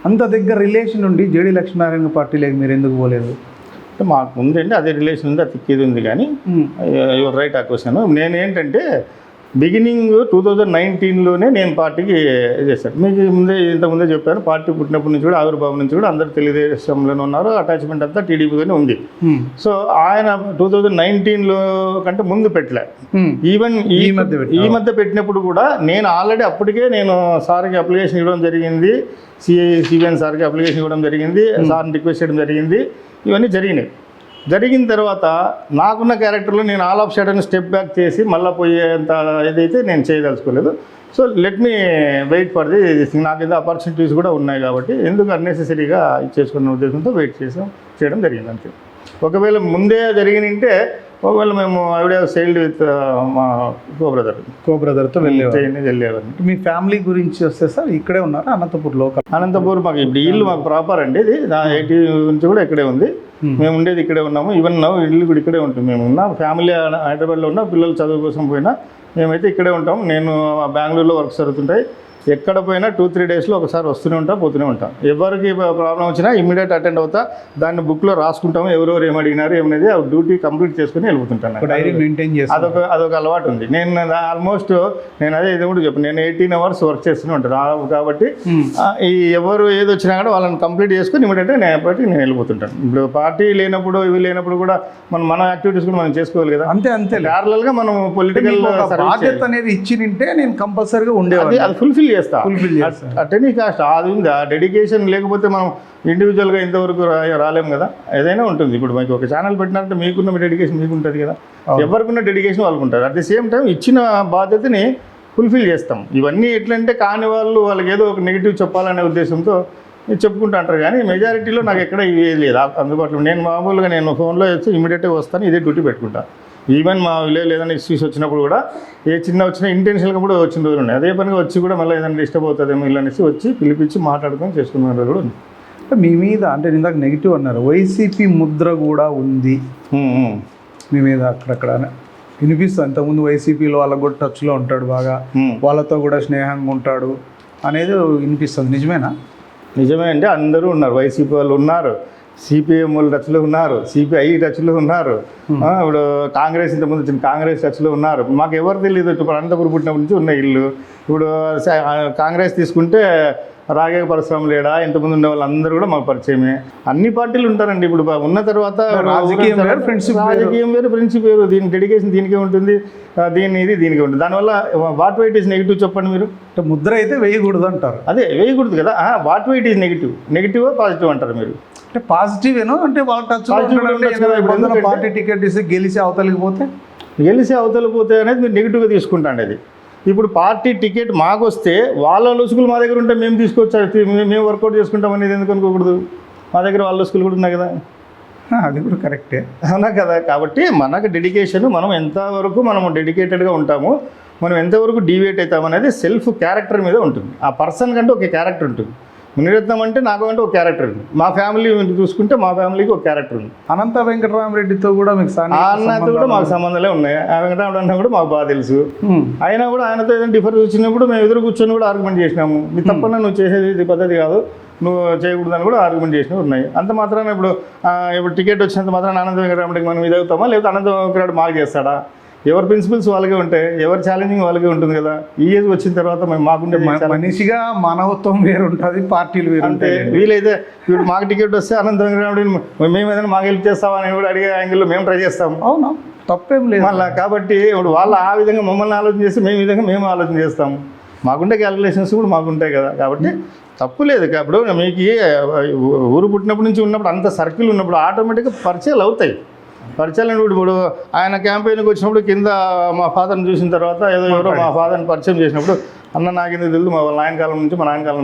అంత దగ్గర రిలేషన్ ఉండి జేడి లక్ష్మీనారాయణ పార్టీలోకి మీరు ఎందుకు పోలేదు? అంటే మాకు ఉందండి, అదే రిలేషన్ ఉంది, అది ఇది ఉంది. కానీ యువర్ రైట్ ఆ క్వశ్చన్. నేను ఏంటంటే బిగినింగ్ 2019లోనే నేను పార్టీకి చేశాను. మీకు ఇంతకుముందే చెప్పాను, పార్టీ పుట్టినప్పటి నుంచి కూడా ఆవిర్భావం నుంచి కూడా అందరు తెలుగుదేశంలోనే ఉన్నారు, అటాచ్మెంట్ అంతా టీడీపీలోనే ఉంది. సో ఆయన 2019లో కంటే ముందు పెట్టలే, ఈవెన్ ఈ మధ్య పెట్టినప్పుడు కూడా నేను ఆల్రెడీ అప్పటికే నేను సార్కి అప్లికేషన్ ఇవ్వడం జరిగింది, సిబిఎన్ సార్కి అప్లికేషన్ ఇవ్వడం జరిగింది, సార్ని రిక్వెస్ట్ చేయడం జరిగింది, ఇవన్నీ జరిగినాయి. జరిగిన తర్వాత నాకున్న క్యారెక్టర్లో నేను all of sudden step back చేసి మళ్ళీ పోయేంత ఏదైతే నేను చేయదలుచుకోలేదు. So let me wait for the thing, నాకు ఏదో ఆపర్చునిటీస్ కూడా ఉన్నాయి కాబట్టి ఎందుకు అన్నెసెసరీగా చేసుకున్న ఉద్దేశంతో వెయిట్ చేయడం జరిగింది అంతే. ఒకవేళ ముందే జరిగినంటే ఒకవేళ మేము ఐడియా సైల్డ్ విత్ మా కో బ్రదర్తో వెళ్ళేవాడిని. మీ ఫ్యామిలీ గురించి వస్తే సార్ ఇక్కడే ఉన్నారు అనంతపూర్ లోకల్? అనంతపూర్ మాకు ఇప్పుడు ఇల్లు మాకు ప్రాపర్ అండి, ఇది 80 నుంచి కూడా ఇక్కడే ఉంది, మేము ఉండేది ఇక్కడే ఉన్నాము. ఈవెన్ ఇల్లు కూడా ఇక్కడే ఉంటుంది. మేము ఉన్న ఫ్యామిలీ హైదరాబాద్లో ఉన్న, పిల్లలు చదువు కోసం పోయినా మేమైతే ఇక్కడే ఉంటాం. నేను బెంగళూరులో వర్క్ జరుగుతుంటాయి, ఎక్కడ పోయినా 2-3 డేస్లో ఒకసారి వస్తూనే ఉంటాం, పోతూనే ఉంటాం. ఎవరికి ప్రాబ్లం వచ్చినా ఇమ్మీడియట్ అటెండ్ అవుతా, దాన్ని బుక్లో రాసుకుంటాము, ఎవరెవరు ఏం అడిగినారు ఏమనేది ఆ డ్యూటీ కంప్లీట్ చేసుకుని వెళ్ళిపోతుంటాను. డైరీ మెయింటైన్ చేసి అదొక అలవాటు ఉంది. నేను ఆల్మోస్ట్ నేను అదే ఇది కూడా చెప్పాను, నేను 18 hours వర్క్ చేస్తూనే ఉంటాను కాబట్టి ఈ ఎవరు ఏది వచ్చినా కూడా వాళ్ళని కంప్లీట్ చేసుకుని ఇమ్మీడియట్గా నేను వెళ్ళిపోతుంటాను. ఇప్పుడు పార్టీ లేనప్పుడు ఇవి లేనప్పుడు కూడా మన యాక్టివిటీస్ కూడా మనం చేసుకోవాలి కదా. అంతే ప్యారలల్గా మనం పొలిటికల్ బాధ్యత అనేది ఇచ్చినింటే నేను కంపల్సరీగా ఉండేవాడిని, అది ఫుల్ఫిల్ చేస్తా అట్ ఎనీ కాస్ట్. అది ఉంది, ఆ డెడికేషన్ లేకపోతే మనం ఇండివిజువల్గా ఇంతవరకు రాలేము కదా. ఏదైనా ఉంటుంది, ఇప్పుడు మీకు ఒక ఛానల్ పెట్టినారంటే మీకున్న డెడికేషన్ మీకు ఉంటుంది కదా, ఎవరికున్న డెడికేషన్ వాళ్ళకు ఉంటుంది. అట్ ది సేమ్ టైం ఇచ్చిన బాధ్యతని ఫుల్ఫిల్ చేస్తాం. ఇవన్నీ ఎట్లంటే కాని వాళ్ళకి ఏదో ఒక నెగిటివ్ చెప్పాలనే ఉద్దేశంతో చెప్పుకుంటూ అంటారు, కానీ మెజారిటీలో నాకు ఎక్కడ ఇవి లేదు అందుబాటులో. నేను మామూలుగా నేను ఫోన్లో వచ్చి ఇమీడియట్గా వస్తాను, ఇదే డ్యూటీ పెట్టుకుంటాను. ఈవెన్ మా విలేజ్ ఏదైనా ఇష్యూస్ వచ్చినప్పుడు కూడా ఏ చిన్న వచ్చినా ఇంటెన్షన్గా కూడా వచ్చిన రోజులు ఉన్నాయి, అదే పనిగా వచ్చి కూడా మళ్ళీ ఏదైనా డిస్టర్బ్ అవుతుందేమో ఇలా అనేసి వచ్చి పిలిపించి మాట్లాడుకొని చేసుకున్న రోజు కూడా ఉంది. మీ మీద అంటే ఇందాక నెగిటివ్ అన్నారు, వైసీపీ ముద్ర కూడా ఉంది మీ మీద అక్కడక్కడ వినిపిస్తుంది. ఇంతకుముందు వైసీపీలో వాళ్ళకు కూడా టచ్లో ఉంటాడు, బాగా వాళ్ళతో కూడా స్నేహంగా ఉంటాడు అనేది వినిపిస్తుంది, నిజమేనా? నిజమే అండి, అందరూ ఉన్నారు, వైసీపీ వాళ్ళు ఉన్నారు, సిపిఎం వాళ్ళు టచ్లో ఉన్నారు, సిపిఐ టచ్లో ఉన్నారు, ఇప్పుడు కాంగ్రెస్ ఇంతకుముందు వచ్చిన కాంగ్రెస్ టచ్లో ఉన్నారు. మాకు ఎవరు తెలియదు, ఇప్పుడు అనంతపురం పుట్టినప్పటి నుంచి ఉన్న ఇల్లు. ఇప్పుడు కాంగ్రెస్ తీసుకుంటే రాగే పరశురామ లేడా, ఇంతకుముందు ఉన్న వాళ్ళందరూ కూడా మాకు పరిచయమే. అన్ని పార్టీలు ఉంటారండి. ఇప్పుడు ఉన్న తర్వాత రాజకీయం వేరు, ఫ్రెండ్షిప్ వేరు, దీని డెడికేషన్ దీనికే ఉంటుంది, దీనికే ఉంటుంది. దానివల్ల వాట్ వైట్ ఈజ్ నెగిటివ్ చెప్పండి మీరు? ముద్ర అయితే వేయకూడదు అంటారు. అదే వేయకూడదు కదా, what white is negative positive అంటారు మీరు? అంటే పాజిటివ్ ఏనో, అంటే వాళ్ళ టచ్ పార్టీ టికెట్ ఇస్తే గెలిచి అవతలికి పోతే అనేది మీరు నెగిటివ్గా తీసుకుంటాండి. అది ఇప్పుడు పార్టీ టికెట్ మాకు వస్తే వాళ్ళ లొసుకులు మా దగ్గర ఉంటే మేము తీసుకోవచ్చు, మేము వర్కౌట్ చేసుకుంటాం అనేది ఎందుకు అనుకోకూడదు? మా దగ్గర వాళ్ళ లొసుకులు కూడా ఉన్నాయి కదా, అది కూడా కరెక్టే అవునా కదా. కాబట్టి మనకు డెడికేషన్, మనం ఎంతవరకు మనము డెడికేటెడ్గా ఉంటాము, మనం ఎంతవరకు డీవియేట్ అవుతామనేది సెల్ఫ్ క్యారెక్టర్ మీద ఉంటుంది. ఆ పర్సన్ కంటే ఒక క్యారెక్టర్ ఉంటుంది. మునిరత్నం అంటే నాకు అంటే ఒక క్యారెక్టర్ ఉంది, మా ఫ్యామిలీ చూసుకుంటే మా ఫ్యామిలీకి ఒక క్యారెక్టర్ ఉంది. అనంత వెంకటరామరెడ్డితో కూడా మీకు అన్నతో కూడా మాకు సంబంధాలే ఉన్నాయి. ఆ వెంకటరామరెడ్డి అన్న కూడా మాకు బాగా తెలుసు. అయినా కూడా ఆయనతో ఏదైనా డిఫరెన్స్ వచ్చినప్పుడు మేము ఎదురు కూర్చొని కూడా ఆర్గ్యుమెంట్ చేసినాము, నీ తప్పకుండా నువ్వు చేసేది ఇది పద్ధతి కాదు, నువ్వు చేయకూడదని కూడా ఆర్గ్యుమెంట్ చేసినవి ఉన్నాయి. అంత మాత్రాన ఇప్పుడు టికెట్ వచ్చినంత మాత్రాన అనంత వెంకటరామరెడ్డికి మనం ఇది అవుతామా, లేకపోతే అనంత వెంకటరామరెడ్డి మాకు చేస్తాడా? ఎవరి ప్రిన్సిపల్స్ వాళ్ళకే ఉంటాయి, ఎవరి ఛాలెంజింగ్ వాళ్ళకే ఉంటుంది కదా. ఈ ఏజ్ వచ్చిన తర్వాత మేము మాకుండే మనిషిగా మానవత్వం వేరు ఉంటుంది, పార్టీలు వేరు అంటే ఉంటాయి. వీలైతే ఇప్పుడు మాకు టికెట్ వస్తే అనంతరం మేము ఏదైనా మాకు హెల్ప్ చేస్తామని కూడా అడిగే యాంగిల్లో మేము ట్రై చేస్తాము. అవునా, తప్పేం లేదు మళ్ళీ కాబట్టి ఇప్పుడు వాళ్ళు ఆ విధంగా మమ్మల్ని ఆలోచన చేస్తే మేము ఈ విధంగా మేము ఆలోచన చేస్తాము. మాకుండే క్యాలిక్యులేషన్స్ కూడా మాకుంటాయి కదా. కాబట్టి తప్పు లేదు. ఇప్పుడు మీకు ఊరు పుట్టినప్పటి నుంచి ఉన్నప్పుడు అంత సర్కిల్ ఉన్నప్పుడు ఆటోమేటిక్గా పరిచయాలు అవుతాయి. పరిచయాలు ఇప్పుడు ఆయన క్యాంపెయిన్కి వచ్చినప్పుడు కింద మా ఫాదర్ని చూసిన తర్వాత ఎవరో మా ఫాదర్ని పరిచయం చేసినప్పుడు అన్న నాకెందుకు తెలుసు మా నాయన కాలం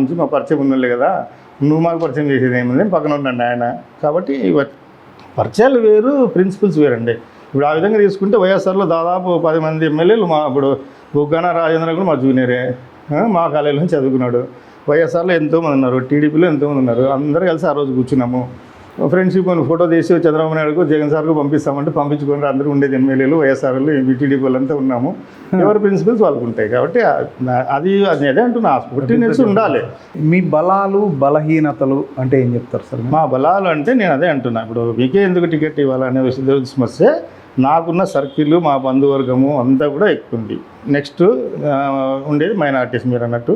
నుంచి మా పరిచయం ఉన్నోళ్ళే కదా, నువ్వు మాకు పరిచయం చేసేది ఏముంది పక్కన ఉండండి ఆయన. కాబట్టి పరిచయాలు వేరు, ప్రిన్సిపల్స్ వేరండి. ఇప్పుడు ఆ విధంగా తీసుకుంటే వైఎస్ఆర్లో దాదాపు 10 మంది ఎమ్మెల్యేలు మా ఇప్పుడు బుగ్గాన రాజేంద్ర కూడా మా జూనియరే, మా కాలేజీలో చదువుకున్నాడు. వైఎస్ఆర్లో ఎంతోమంది ఉన్నారు, టీడీపీలో ఎంతోమంది ఉన్నారు. అందరూ కలిసి ఆ రోజు కూర్చున్నాము. ఫ్రెండ్షిప్ ఫోటో తీసి చంద్రబాబు నాయుడుకు జగన్ సార్కు పంపిస్తామంటే పంపించుకొని అందరూ ఉండేది ఎమ్మెల్యేలు వైఎస్ఆర్లు టీడీపీ వాళ్ళంతా ఉన్నాము. ఎవరి ప్రిన్సిపల్స్ వాళ్ళకు ఉంటాయి. కాబట్టి అది అదే అంటున్నా, పుట్టినెస్ ఉండాలి. మీ బలాలు బలహీనతలు అంటే ఏం చెప్తారు సార్? మా బలాలు అంటే నేను అదే అంటున్నా, ఇప్పుడు మీకే ఎందుకు టికెట్ ఇవ్వాలనే సమస్య. నాకున్న సర్కిల్, మా బంధువర్గము అంతా కూడా ఎక్కువ ఉంది. నెక్స్ట్ ఉండేది మైనారిటీస్. మీరు అన్నట్టు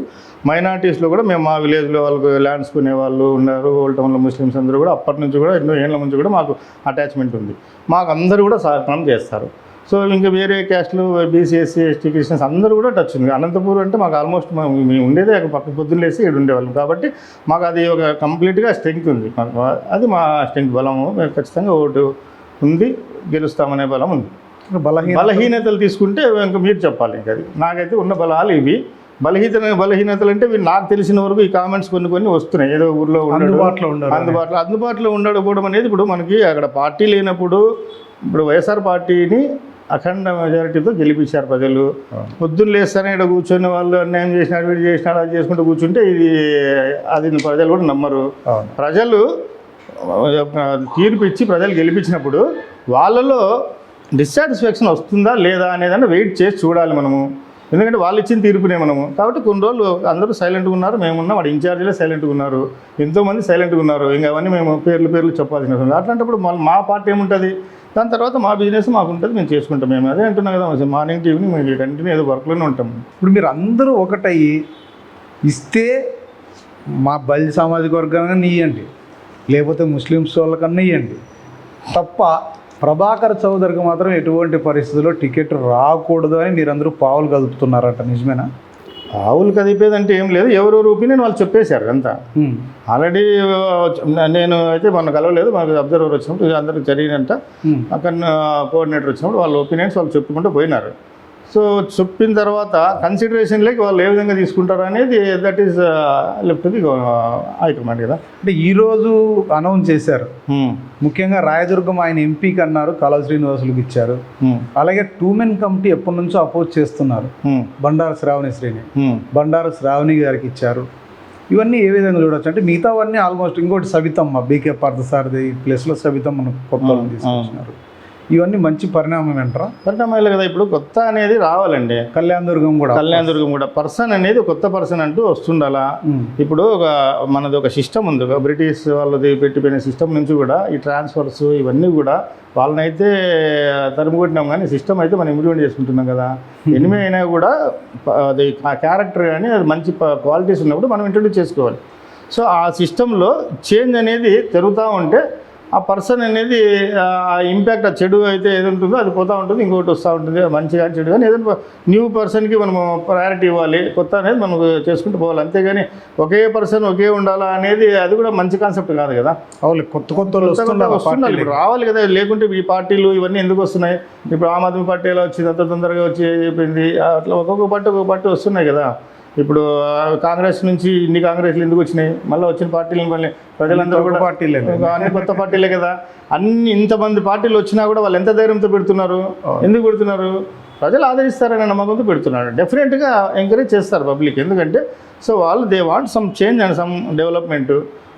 మైనారిటీస్లో కూడా మేము మా విలేజ్లో వాళ్ళకు ల్యాండ్స్ కొనేవాళ్ళు ఉన్నారు. ఓల్డ్ టౌన్లో ముస్లిమ్స్ అందరూ కూడా అప్పటి నుంచి కూడా ఎన్నో ఏళ్ళ నుంచి కూడా మాకు అటాచ్మెంట్ ఉంది. మాకు అందరూ కూడా సహకారం చేస్తారు. సో ఇంకా వేరే క్యాస్ట్లు బీసీ, ఎస్సీ, ఎస్టీ, క్రిస్టియన్స్ అందరూ కూడా టచ్ ఉంది. అనంతపూర్ అంటే మాకు ఆల్మోస్ట్ మేము ఉండేదే పక్క పొద్దున్నేసి ఇక్కడ ఉండేవాళ్ళం. కాబట్టి మాకు అది ఒక కంప్లీట్గా స్ట్రెంగ్త్ ఉంది. అది మా స్ట్రెంగ్త్, బలము. మేము ఖచ్చితంగా ఓటు ఉంది, గెలుస్తామనే బలం ఉంది. బలహీనతలు తీసుకుంటే ఇంకా మీరు చెప్పాలి. ఇంకా అది నాకైతే ఉన్న బలాలు ఇవి. బలహీనతలు అంటే నాకు తెలిసిన వరకు ఈ కామెంట్స్ కొన్ని వస్తున్నాయి. ఏదో ఊర్లో అందుబాటులో ఉండకపోవడం అనేది. ఇప్పుడు మనకి అక్కడ పార్టీ లేనప్పుడు ఇప్పుడు వైఎస్ఆర్ పార్టీని అఖండ మెజారిటీతో గెలిపించారు ప్రజలు. పొద్దున్న లేస్తానే ఇక్కడ కూర్చొని వాళ్ళు అన్యాయం చేసినాడు, వీడు చేసినాడు, అది చేసుకుంటూ కూర్చుంటే అది ప్రజలు కూడా నమ్మరు. ప్రజలు తీర్పు ఇచ్చి ప్రజలు గెలిపించినప్పుడు వాళ్ళలో డిస్సాటిస్ఫాక్షన్ వస్తుందా లేదా అనేదాన్ని వెయిట్ చేసి చూడాలి మనము. ఎందుకంటే వాళ్ళు ఇచ్చిన తీర్పునే మనము. కాబట్టి కొన్ని రోజులు అందరూ సైలెంట్గా ఉన్నారు, మేమున్నాం. వాడు ఇన్ఛార్జీలే సైలెంట్గా ఉన్నారు, ఎంతోమంది సైలెంట్గా ఉన్నారు. ఇంకా అవన్నీ మేము పేర్లు చెప్పాల్సిన అవసరం లేదు. అట్లాంటప్పుడు మా పార్టీ ఏముంటుంది, దాని తర్వాత మా బిజినెస్ మాకు ఉంటుంది, మేము చేసుకుంటాం. మేము అదే అంటున్నాం కదా, మార్నింగ్ టు ఈవినింగ్ మేము కంటిన్యూ ఏదో వర్క్లోనే ఉంటాం. ఇప్పుడు మీరు అందరూ ఒకటయ్యి ఇస్తే మా బలి సామాజిక వర్గాన్ని ఇవ్వండి, లేకపోతే ముస్లిమ్స్ వాళ్ళకన్నా ఇవ్వండి తప్ప ప్రభాకర్ చౌదరికి మాత్రం ఎటువంటి పరిస్థితుల్లో టికెట్ రాకూడదు అని మీరందరూ పావులు కదుపుతున్నారట, నిజమేనా? పావులు కదిపేదంటే ఏం లేదు, ఎవరెవరు ఒపీనియన్ వాళ్ళు చెప్పేశారు అంతా. ఆల్రెడీ నేను అయితే మొన్న కలవలేదు, మాకు అబ్జర్వర్ వచ్చినప్పుడు అందరికి జరిగినంత అక్కడ కోఆర్డినేటర్ వచ్చినప్పుడు వాళ్ళ ఒపీనియన్స్ వాళ్ళు చెప్పుకుంటూ పోయినారు. సో చెప్పిన తర్వాత కన్సిడరేషన్లోకి వాళ్ళు ఏ విధంగా తీసుకుంటారు అనేది that is left the high command కదా. అంటే ఈరోజు అనౌన్స్ చేశారు, ముఖ్యంగా రాయదుర్గం ఆయన ఎంపీకి అన్నారు, కాలువ శ్రీనివాసులకు ఇచ్చారు. అలాగే 2 మెన్ కమిటీ ఎప్పటి నుంచో అపోజ్ చేస్తున్నారు, బండారు శ్రావణి గారికి ఇచ్చారు. ఇవన్నీ ఏ విధంగా చూడవచ్చు అంటే మిగతావన్నీ ఆల్మోస్ట్ ఇంకోటి సవితమ్మ, బీకే పార్థసారథి ప్లేస్లో సవితమ్మ కొత్త తీసుకొచ్చినారు. ఇవన్నీ మంచి పరిణామం అంటారా? పరిణామాలు కదా. ఇప్పుడు కొత్త అనేది రావాలండి. కళ్యాణ్ దుర్గం కూడా పర్సన్ అనేది కొత్త పర్సన్ అంటూ వస్తుండాలా. ఇప్పుడు మనది ఒక సిస్టమ్ ఉంది, బ్రిటిష్ వాళ్ళది పెట్టిపోయిన సిస్టమ్ నుంచి కూడా ఈ ట్రాన్స్ఫర్స్ ఇవన్నీ కూడా వాళ్ళనైతే తరుముకొట్టినాం, కానీ సిస్టమ్ అయితే మనం ఇంప్లిమెంట్ చేసుకుంటున్నాం కదా. ఎనిమి అయినా కూడా అది ఆ క్యారెక్టర్ కానీ అది మంచి క్వాలిటీస్ ఉన్నప్పుడు మనం ఇంట్రడ్యూస్ చేసుకోవాలి. సో ఆ సిస్టంలో చేంజ్ అనేది జరుగుతూ ఉంటే ఆ పర్సన్ అనేది ఆ ఇంపాక్ట్, ఆ చెడు అయితే ఏది ఉంటుందో అది పోతూ ఉంటుంది, ఇంకోటి వస్తూ ఉంటుంది. మంచి కానీ చెడు కానీ ఏదైనా న్యూ పర్సన్కి మనము ప్రయారిటీ ఇవ్వాలి, కొత్త అనేది మనకు చేసుకుంటూ పోవాలి. అంతేగాని ఒకే పర్సన్ ఒకే ఉండాలా అనేది అది కూడా మంచి కాన్సెప్ట్ కాదు కదా. అవును, కొత్త వస్తున్నారు ఇప్పుడు రావాలి కదా. లేకుంటే ఈ పార్టీలు ఇవన్నీ ఎందుకు వస్తున్నాయి? ఇప్పుడు ఆమ్ ఆద్మీ పార్టీ ఎలా వచ్చింది, అంత తొందరగా వచ్చి చెప్పింది. అట్లా ఒక్కొక్క పార్టీ వస్తున్నాయి కదా. ఇప్పుడు కాంగ్రెస్ నుంచి ఇన్ని కాంగ్రెస్లు ఎందుకు వచ్చినాయి? మళ్ళీ వచ్చిన పార్టీలు మళ్ళీ ప్రజలందరూ కూడా అన్ని కొత్త పార్టీలే కదా. ఇంతమంది పార్టీలు వచ్చినా కూడా వాళ్ళు ఎంత ధైర్యంతో పెడుతున్నారు? ఎందుకు పెడుతున్నారు? ప్రజలు ఆదరిస్తారనే నమ్మకంతో పెడుతున్నారు. డెఫినెట్గా ఎంకరేజ్ చేస్తారు పబ్లిక్. ఎందుకంటే సో వాళ్ళు they want some change and some development.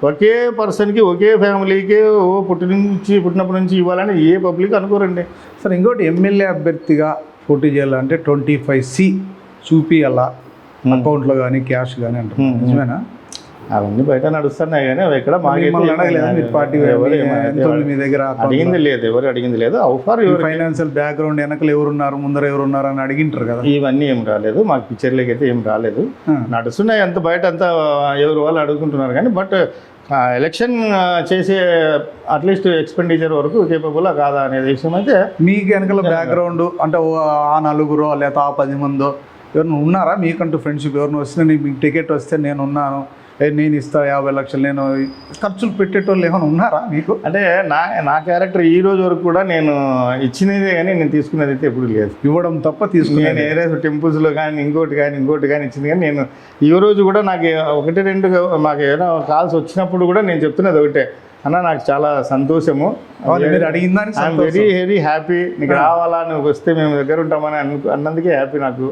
ఒకే పర్సన్కి ఒకే ఫ్యామిలీకి పుట్టినప్పటి నుంచి ఇవ్వాలని ఏ పబ్లిక్ అనుకోరండి. సరే, ఇంకోటి ఎమ్మెల్యే అభ్యర్థిగా పోటీ చేయాలంటే 25C చూపియాలా అకౌంట్లో కానీ క్యాష్ కానీ అంటారు, నిజమేనా? అవన్నీ బయట నడుస్తున్నాయి కానీ అవి ఎక్కడ మిమ్మల్ని అడగలేదా మీరు పార్టీ ఎంత ఉంది మీ దగ్గర అడిగింది లేదు, ఎవరు అడిగింది లేదు. అవుఫార్ ఫైనాన్షియల్ బ్యాక్గ్రౌండ్ వెనకలు ఎవరున్నారు ముందర ఎవరున్నారు అని అడిగింటారు కదా. ఇవన్నీ ఏం రాలేదు, మాకు పిక్చర్లకి అయితే ఏం రాలేదు. నడుస్తున్నాయి అంత బయట అంతా ఎవరు వాళ్ళు అడుగుకుంటున్నారు కానీ బట్ ఎలక్షన్ చేసే అట్లీస్ట్ ఎక్స్పెండిచర్ వరకు కేపబుల్ కాదా అనే విషయం అయితే. మీకు వెనకాల బ్యాక్గ్రౌండ్ అంటే ఆ నలుగురో లేదా ఆ 10 మందో ఎవరిని ఉన్నారా మీకంటూ ఫ్రెండ్షిప్? ఎవరిని వస్తే మీకు టికెట్ వస్తే నేను ఉన్నాను, నేను ఇస్తా 50 లక్షలు, నేను ఖర్చులు పెట్టేటోళ్ళు ఏమైనా ఉన్నారా మీకు? అంటే నా క్యారెక్టర్ ఈ రోజు వరకు కూడా నేను ఇచ్చినదే కానీ నేను తీసుకునేది అయితే ఎప్పుడు లేదు. ఇవ్వడం తప్ప తీసుకునే నేను ఏదైనా టెంపుల్స్లో కానీ ఇంకోటి కానీ ఇచ్చింది కానీ నేను ఈ రోజు కూడా నాకు 1-2 మాకు ఏదైనా కాల్స్ వచ్చినప్పుడు కూడా నేను చెప్తున్నది ఒకటే, అన్న నాకు చాలా సంతోషము, మీరు అడిగిందని ఐఎమ్ వెరీ హ్యాపీ, నీకు రావాలా, నువ్వు వస్తే మేము దగ్గర ఉంటామని అన్నందుకే హ్యాపీ నాకు.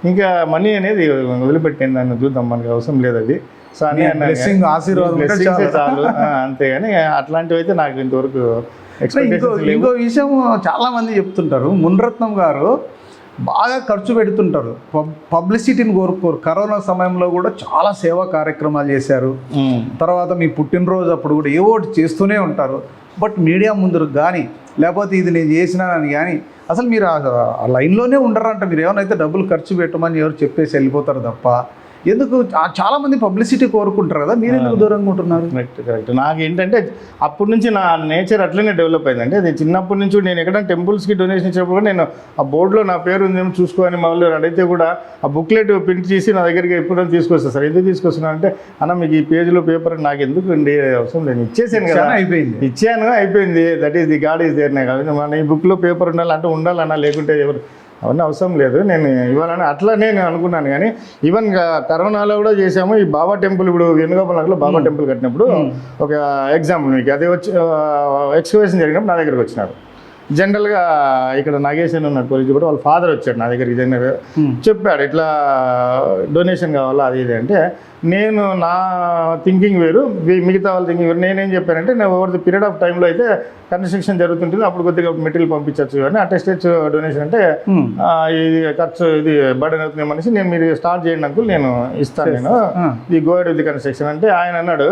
ఇంకా మనీ అనేది వదిలిపెట్టింది, దాన్ని చూద్దాం, మనకు అవసరం లేదు అది. సో అని ఆశీర్వాదం చాలు అంతేగాని అట్లాంటివి అయితే నాకు ఇంతవరకు. ఇంకో విషయం చాలా మంది చెప్తుంటారు, మున్రత్నం గారు బాగా ఖర్చు పెడుతుంటారు, పబ్లిసిటీని కోరుకోరు. కరోనా సమయంలో కూడా చాలా సేవా కార్యక్రమాలు చేశారు. తర్వాత మీ పుట్టినరోజు అప్పుడు కూడా ఏవో ఒకటి చేస్తూనే ఉంటారు. బట్ మీడియా ముందు కానీ లేకపోతే ఇది నేను చేసినానని కానీ అసలు మీరు ఆ లైన్లోనే ఉండరంట. మీరు ఏమైనా డబ్బులు ఖర్చు పెట్టమని ఎవరు చెప్పేసి వెళ్ళిపోతారు తప్ప ఎందుకు? చాలామంది పబ్లిసిటీ కోరుకుంటారు కదా, మీరు ఎందుకు దూరంగా ఉంటున్నారు? కరెక్ట్. నాకు ఏంటంటే అప్పటి నుంచి నా నేచర్ అట్లనే డెవలప్ అయిందండి. అది చిన్నప్పటి నుంచి నేను ఎక్కడ టెంపుల్స్కి డొనేషన్ ఇచ్చినప్పుడు కూడా నేను ఆ బోర్డులో నా పేరు ఉందేమో చూసుకొని మళ్ళీ అడిగితే కూడా ఆ బుక్లెట్ ప్రింట్ చేసి నా దగ్గరికి ఎప్పుడైనా తీసుకొస్తాను. సార్ ఎందుకు తీసుకొస్తున్నాను అంటే, అన్న మీకు ఈ పేజీలో పేపర్ నాకు ఎందుకు అండి అవసరం లేదు, ఇచ్చేసాను కదా, అయిపోయింది. That is the god is there. కాబట్టి మన ఈ బుక్లో పేపర్ ఉండాలంటే ఉండాలన్నా, లేకుంటే ఎవరు అవన్నీ అవసరం లేదు, నేను ఇవ్వాలని అట్లా నేను అనుకున్నాను. కానీ ఈవెన్ కరోనాలో కూడా చేసాము. ఈ బాబా టెంపుల్, ఇప్పుడు వేణుగోపాలంలో బాబా టెంపుల్ కట్టినప్పుడు ఒక ఎగ్జాంపుల్ మీకు, అదే వచ్చి ఎక్స్కవేషన్ జరిగినప్పుడు నా దగ్గరికి వచ్చినారు. జనరల్గా ఇక్కడ నాగేష్ అని ఉన్నారు పోలీసు కూడా, వాళ్ళ ఫాదర్ వచ్చాడు నా దగ్గరికి. జనరల్గా చెప్పాడు ఇట్లా డొనేషన్ కావాలా అది ఇది అంటే, నేను నా థింకింగ్ వేరు, మిగతా వాళ్ళ థింకింగ్ వేరు. నేనేం చెప్పానంటే, నేను ఓవర్ ది పీరియడ్ ఆఫ్ టైంలో అయితే కన్స్ట్రక్షన్ జరుగుతుంటుంది, అప్పుడు కొద్దిగా మెటీరియల్ పంపించవచ్చు కానీ అటెస్టేజ్ డొనేషన్ అంటే ఇది ఖర్చు, ఇది బర్డెన్ అవుతుంది మనిషి, నేను మీరు స్టార్ట్ చేయండి అంకుల్, నేను ఇస్తాను, నేను ఈ go head with the construction అంటే. ఆయన అన్నాడు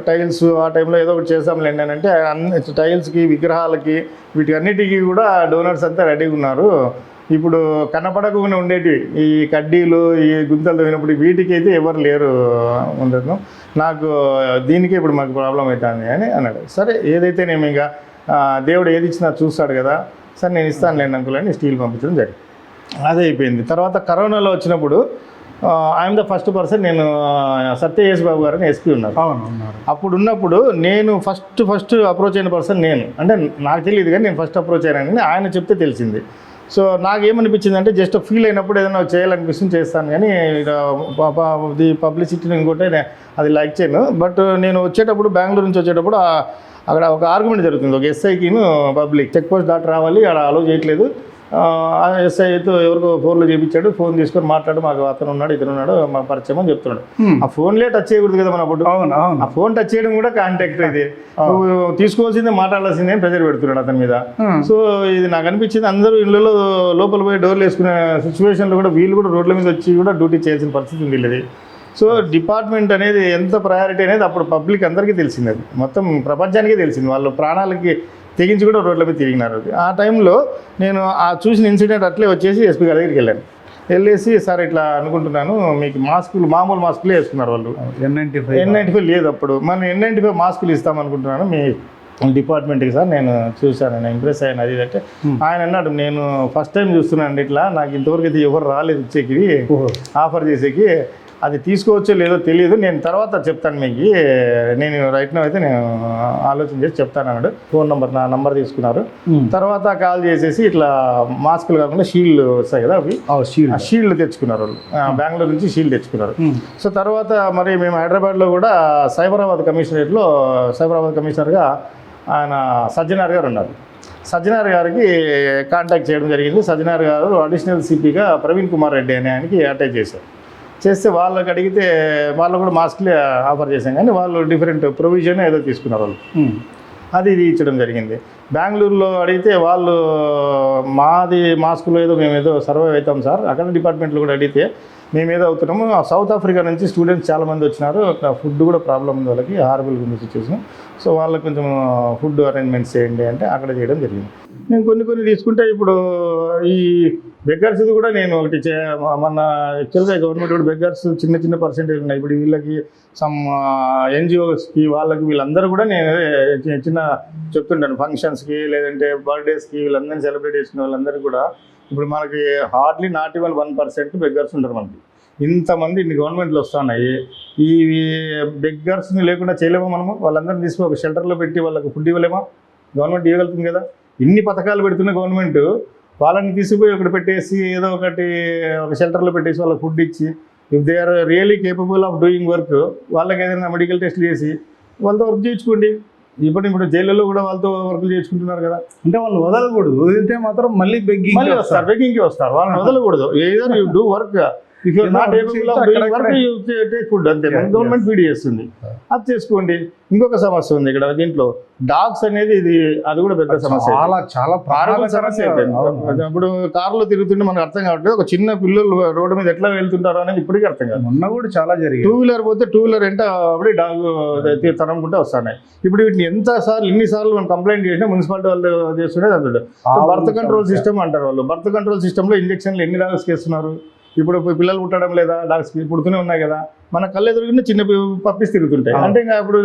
టైల్స్ ఆ టైంలో ఏదో ఒకటి చేస్తాంలేండి అని అంటే, అన్ని టైల్స్కి, విగ్రహాలకి, వీటి అన్నిటికీ కూడా డోనర్స్ అంతా రెడీగా ఉన్నారు. ఇప్పుడు కనపడకుండా ఉండేటివి ఈ కడ్డీలు, ఈ గుంతలు తవ్వినప్పుడు వీటికి అయితే ఎవరు లేరు ఉండదు, నాకు దీనికే ఇప్పుడు మాకు ప్రాబ్లం అవుతుంది అని అన్నాడు. సరే ఏదైతే నేను ఇంకా దేవుడు ఏది ఇచ్చినా చూస్తాడు కదా, సరే నేను ఇస్తాను లేండి అంకుల్ అని స్టీల్ పంపించడం జరిగింది. అదే అయిపోయింది. తర్వాత కరోనాలో వచ్చినప్పుడు ఐఎమ్ ద ఫస్ట్ పర్సన్, నేను సత్యయేష్ బాబు గారు అని ఎస్పీ ఉన్నారు. అప్పుడు ఉన్నప్పుడు నేను ఫస్ట్ అప్రోచ్ అయిన పర్సన్ నేను, అంటే నాకు తెలియదు కానీ నేను ఫస్ట్ అప్రోచ్ అయ్యానని ఆయన చెప్తే తెలిసింది. సో నాకేమనిపించింది అంటే, జస్ట్ ఫీల్ అయినప్పుడు ఏదైనా చేయాలనిపిస్తుంది చేస్తాను కానీ ది పబ్లిసిటీని ఇంకోటి అది లైక్ చేయను. బట్ నేను వచ్చేటప్పుడు బెంగళూరు నుంచి వచ్చేటప్పుడు అక్కడ ఒక ఆర్గ్యుమెంట్ జరుగుతుంది, ఒక ఎస్ఐకి పబ్లిక్ చెక్ పోస్ట్ దాటి రావాలి, అక్కడ అలో చేయట్లేదు. ఎస్ఐతో ఎవరికో ఫోన్లో చేయించాడు, ఫోన్ తీసుకొని మాట్లాడు, మాకు అతను ఉన్నాడు ఇతను ఉన్నాడు మా పరిచయం అని చెప్తున్నాడు. ఆ ఫోన్లే టచ్ చేయకూడదు కదా మన అప్పుడు, ఆ ఫోన్ టచ్ చేయడం కూడా కాంటాక్ట్, ఇది నువ్వు తీసుకోవాల్సిందే మాట్లాడాల్సిందే అని ప్రెజర్ పెడుతున్నాడు అతని మీద. సో ఇది నాకు అనిపించింది, అందరూ ఇళ్ళలో లోపల పోయి డోర్లు వేసుకునే సిచ్యువేషన్లో కూడా వీళ్ళు కూడా రోడ్ల మీద వచ్చి కూడా డ్యూటీ చేయాల్సిన పరిస్థితి ఉంది వీళ్ళది. సో డిపార్ట్మెంట్ అనేది ఎంత ప్రయారిటీ అనేది అప్పుడు పబ్లిక్ అందరికీ తెలిసింది, అది మొత్తం ప్రపంచానికే తెలిసింది. వాళ్ళు ప్రాణాలకి తెగించి కూడా రోడ్ల మీద తిరిగినారు. ఆ టైంలో నేను ఆ చూసిన ఇన్సిడెంట్ అట్లే వచ్చేసి ఎస్పీ గారి దగ్గరికి వెళ్ళాను. వెళ్ళేసి సార్ ఇట్లా అనుకుంటున్నాను, మీకు మాస్కులు మామూలు మాస్కులే వేసుకున్నారు వాళ్ళు, N95 లేదు అప్పుడు, మనం N95 మాస్కులు ఇస్తామనుకుంటున్నాను మీ డిపార్ట్మెంట్కి సార్, నేను చూశాను, నేను ఇంప్రెస్ అయ్యాను అది అంటే. ఆయన అన్నాడు, నేను ఫస్ట్ టైం చూస్తున్నాను ఇట్లా, నాకు ఇంతవరకు అయితే ఎవరు రాలేదు ఇచ్చేకి ఆఫర్ చేసేకి, అది తీసుకోవచ్చో లేదో తెలియదు, నేను తర్వాత చెప్తాను మీకు, నేను రైట్ నౌ అయితే నేను ఆలోచన చేసి చెప్తాను అన్నాడు. ఫోన్ నెంబర్ నా నంబర్ తీసుకున్నారు. తర్వాత కాల్ చేసేసి ఇట్లా మాస్కులు కాకుండా షీల్డ్ వస్తాయి కదా అవి, షీల్డ్ తెచ్చుకున్నారు వాళ్ళు, బెంగళూరు నుంచి షీల్డ్ తెచ్చుకున్నారు. సో తర్వాత మరి మేము హైదరాబాద్లో కూడా సైబరాబాద్ కమిషనర్గా ఆయన సజ్జనార్ గారు ఉన్నారు. సజ్జనార్ గారికి కాంటాక్ట్ చేయడం జరిగింది. సజ్జనార్ గారు అడిషనల్ సిపిగా ప్రవీణ్ కుమార్ రెడ్డి అనే ఆయనకి అటాచ్ చేస్తే వాళ్ళకి అడిగితే వాళ్ళు కూడా మాస్క్లే ఆఫర్ చేశాం కానీ వాళ్ళు డిఫరెంట్ ప్రొవిజన్ ఏదో తీసుకున్నారు వాళ్ళు, అది ఇది ఇచ్చడం జరిగింది. బెంగళూరులో అడిగితే వాళ్ళు మా స్కూల్లో ఏదో మేమేదో సర్వైవ్ అవుతాం సార్, అక్కడ డిపార్ట్మెంట్లో కూడా అడిగితే మేమేదో అవుతున్నాము. సౌత్ ఆఫ్రికా నుంచి స్టూడెంట్స్ చాలామంది వచ్చినారు, అక్కడ ఫుడ్ కూడా ప్రాబ్లం ఉంది వాళ్ళకి, హారబుల్గా ఉంది సిచ్యువేషన్. సో వాళ్ళకి కొంచెం ఫుడ్ అరేంజ్మెంట్స్ చేయండి అంటే అక్కడ చేయడం జరిగింది. నేను కొన్ని తీసుకుంటే ఇప్పుడు ఈ బెగ్గర్స్ది కూడా నేను ఒకటి మన యాక్చువల్గా గవర్నమెంట్ కూడా బెగ్గర్స్ చిన్న పర్సెంటేజ్ ఉన్నాయి. ఇప్పుడు వీళ్ళకి సమ్ ఎన్జిఓస్కి వాళ్ళకి వీళ్ళందరూ కూడా నేను చిన్న చెప్తుంటాను, ఫంక్షన్స్కి లేదంటే బర్త్డేస్కి వీళ్ళందరినీ సెలబ్రేట్ చేసుకునే వాళ్ళందరికీ కూడా ఇప్పుడు మనకి హార్డ్లీ నాట్ ఈవెన్ 1% బెగ్గర్స్ ఉంటారు మనకి. ఇంతమంది ఇన్ని గవర్నమెంట్లు వస్తున్నాయి, ఈ బెగ్గర్స్ని లేకుండా చేయలేమా మనము? వాళ్ళందరినీ తీసుకుని ఒక షెల్టర్లో పెట్టి వాళ్ళకి ఫుడ్ ఇవ్వలేమా? గవర్నమెంట్ ఇవ్వగలుగుతుంది కదా. ఇన్ని పథకాలు పెడుతున్న గవర్నమెంట్ వాళ్ళని తీసుకుపోయి ఒకటి పెట్టేసి ఏదో ఒకటి ఒక షెల్టర్లో పెట్టేసి వాళ్ళకి ఫుడ్ ఇచ్చి, if they are really capable of doing work, వాళ్ళకి ఏదైనా మెడికల్ టెస్ట్లు చేసి వాళ్ళతో వర్క్ చేయించుకోండి. ఇప్పుడు జైళ్ళలో కూడా వాళ్ళతో వర్కులు చేసుకుంటున్నారు కదా. అంటే వాళ్ళు వదలకూడదు, వదిలితే మాత్రం మళ్ళీ మళ్ళీ వస్తారు, బెగ్గింగ్కి వస్తారు. వాళ్ళని వదలకూడదు. ఏదైనా you do work, if you're not able of doing work you take food, అంతే. గవర్నమెంట్ ఫీడ్ చేస్తుంది, అది చేసుకోండి. ఇంకొక సమస్య ఉంది ఇక్కడ దీంట్లో, డాగ్స్ అనేది అది కూడా పెద్ద సమస్య, చాలా సమస్య అయిపోయింది. ఇప్పుడు కారులో తిరుగుతుంటే మనకు అర్థం కావట్లేదు, ఒక చిన్న పిల్లలు రోడ్డు మీద ఎట్లా వెళ్తుంటారో అనేది ఇప్పటికీ అర్థం కాదు. మొన్న కూడా చాలా జరిగింది. 2-వీలర్ పోతే 2-వీలర్ అంటే అప్పుడే డాగ్ తరముకుంటే వస్తున్నాయి. ఇప్పుడు వీటిని ఎన్నిసార్లు మనం కంప్లైంట్ చేసినా మున్సిపాలిటీ వాళ్ళు చేస్తుండే అందులో బర్త్ కంట్రోల్ సిస్టమ్ అంటారు వాళ్ళు. బర్త్ కంట్రోల్ సిస్టంలో ఇంజక్షన్లు ఎన్ని డాగ్స్కి వేస్తున్నారు? ఇప్పుడు పిల్లలు పుట్టడం లేదా, డాగ్స్కి పుడుతూనే ఉన్నాయి కదా. మన కళ్ళు ఎదురుకున్న చిన్న పప్పీస్ తిరుగుతుంటాయి. అంటే ఇంకా ఇప్పుడు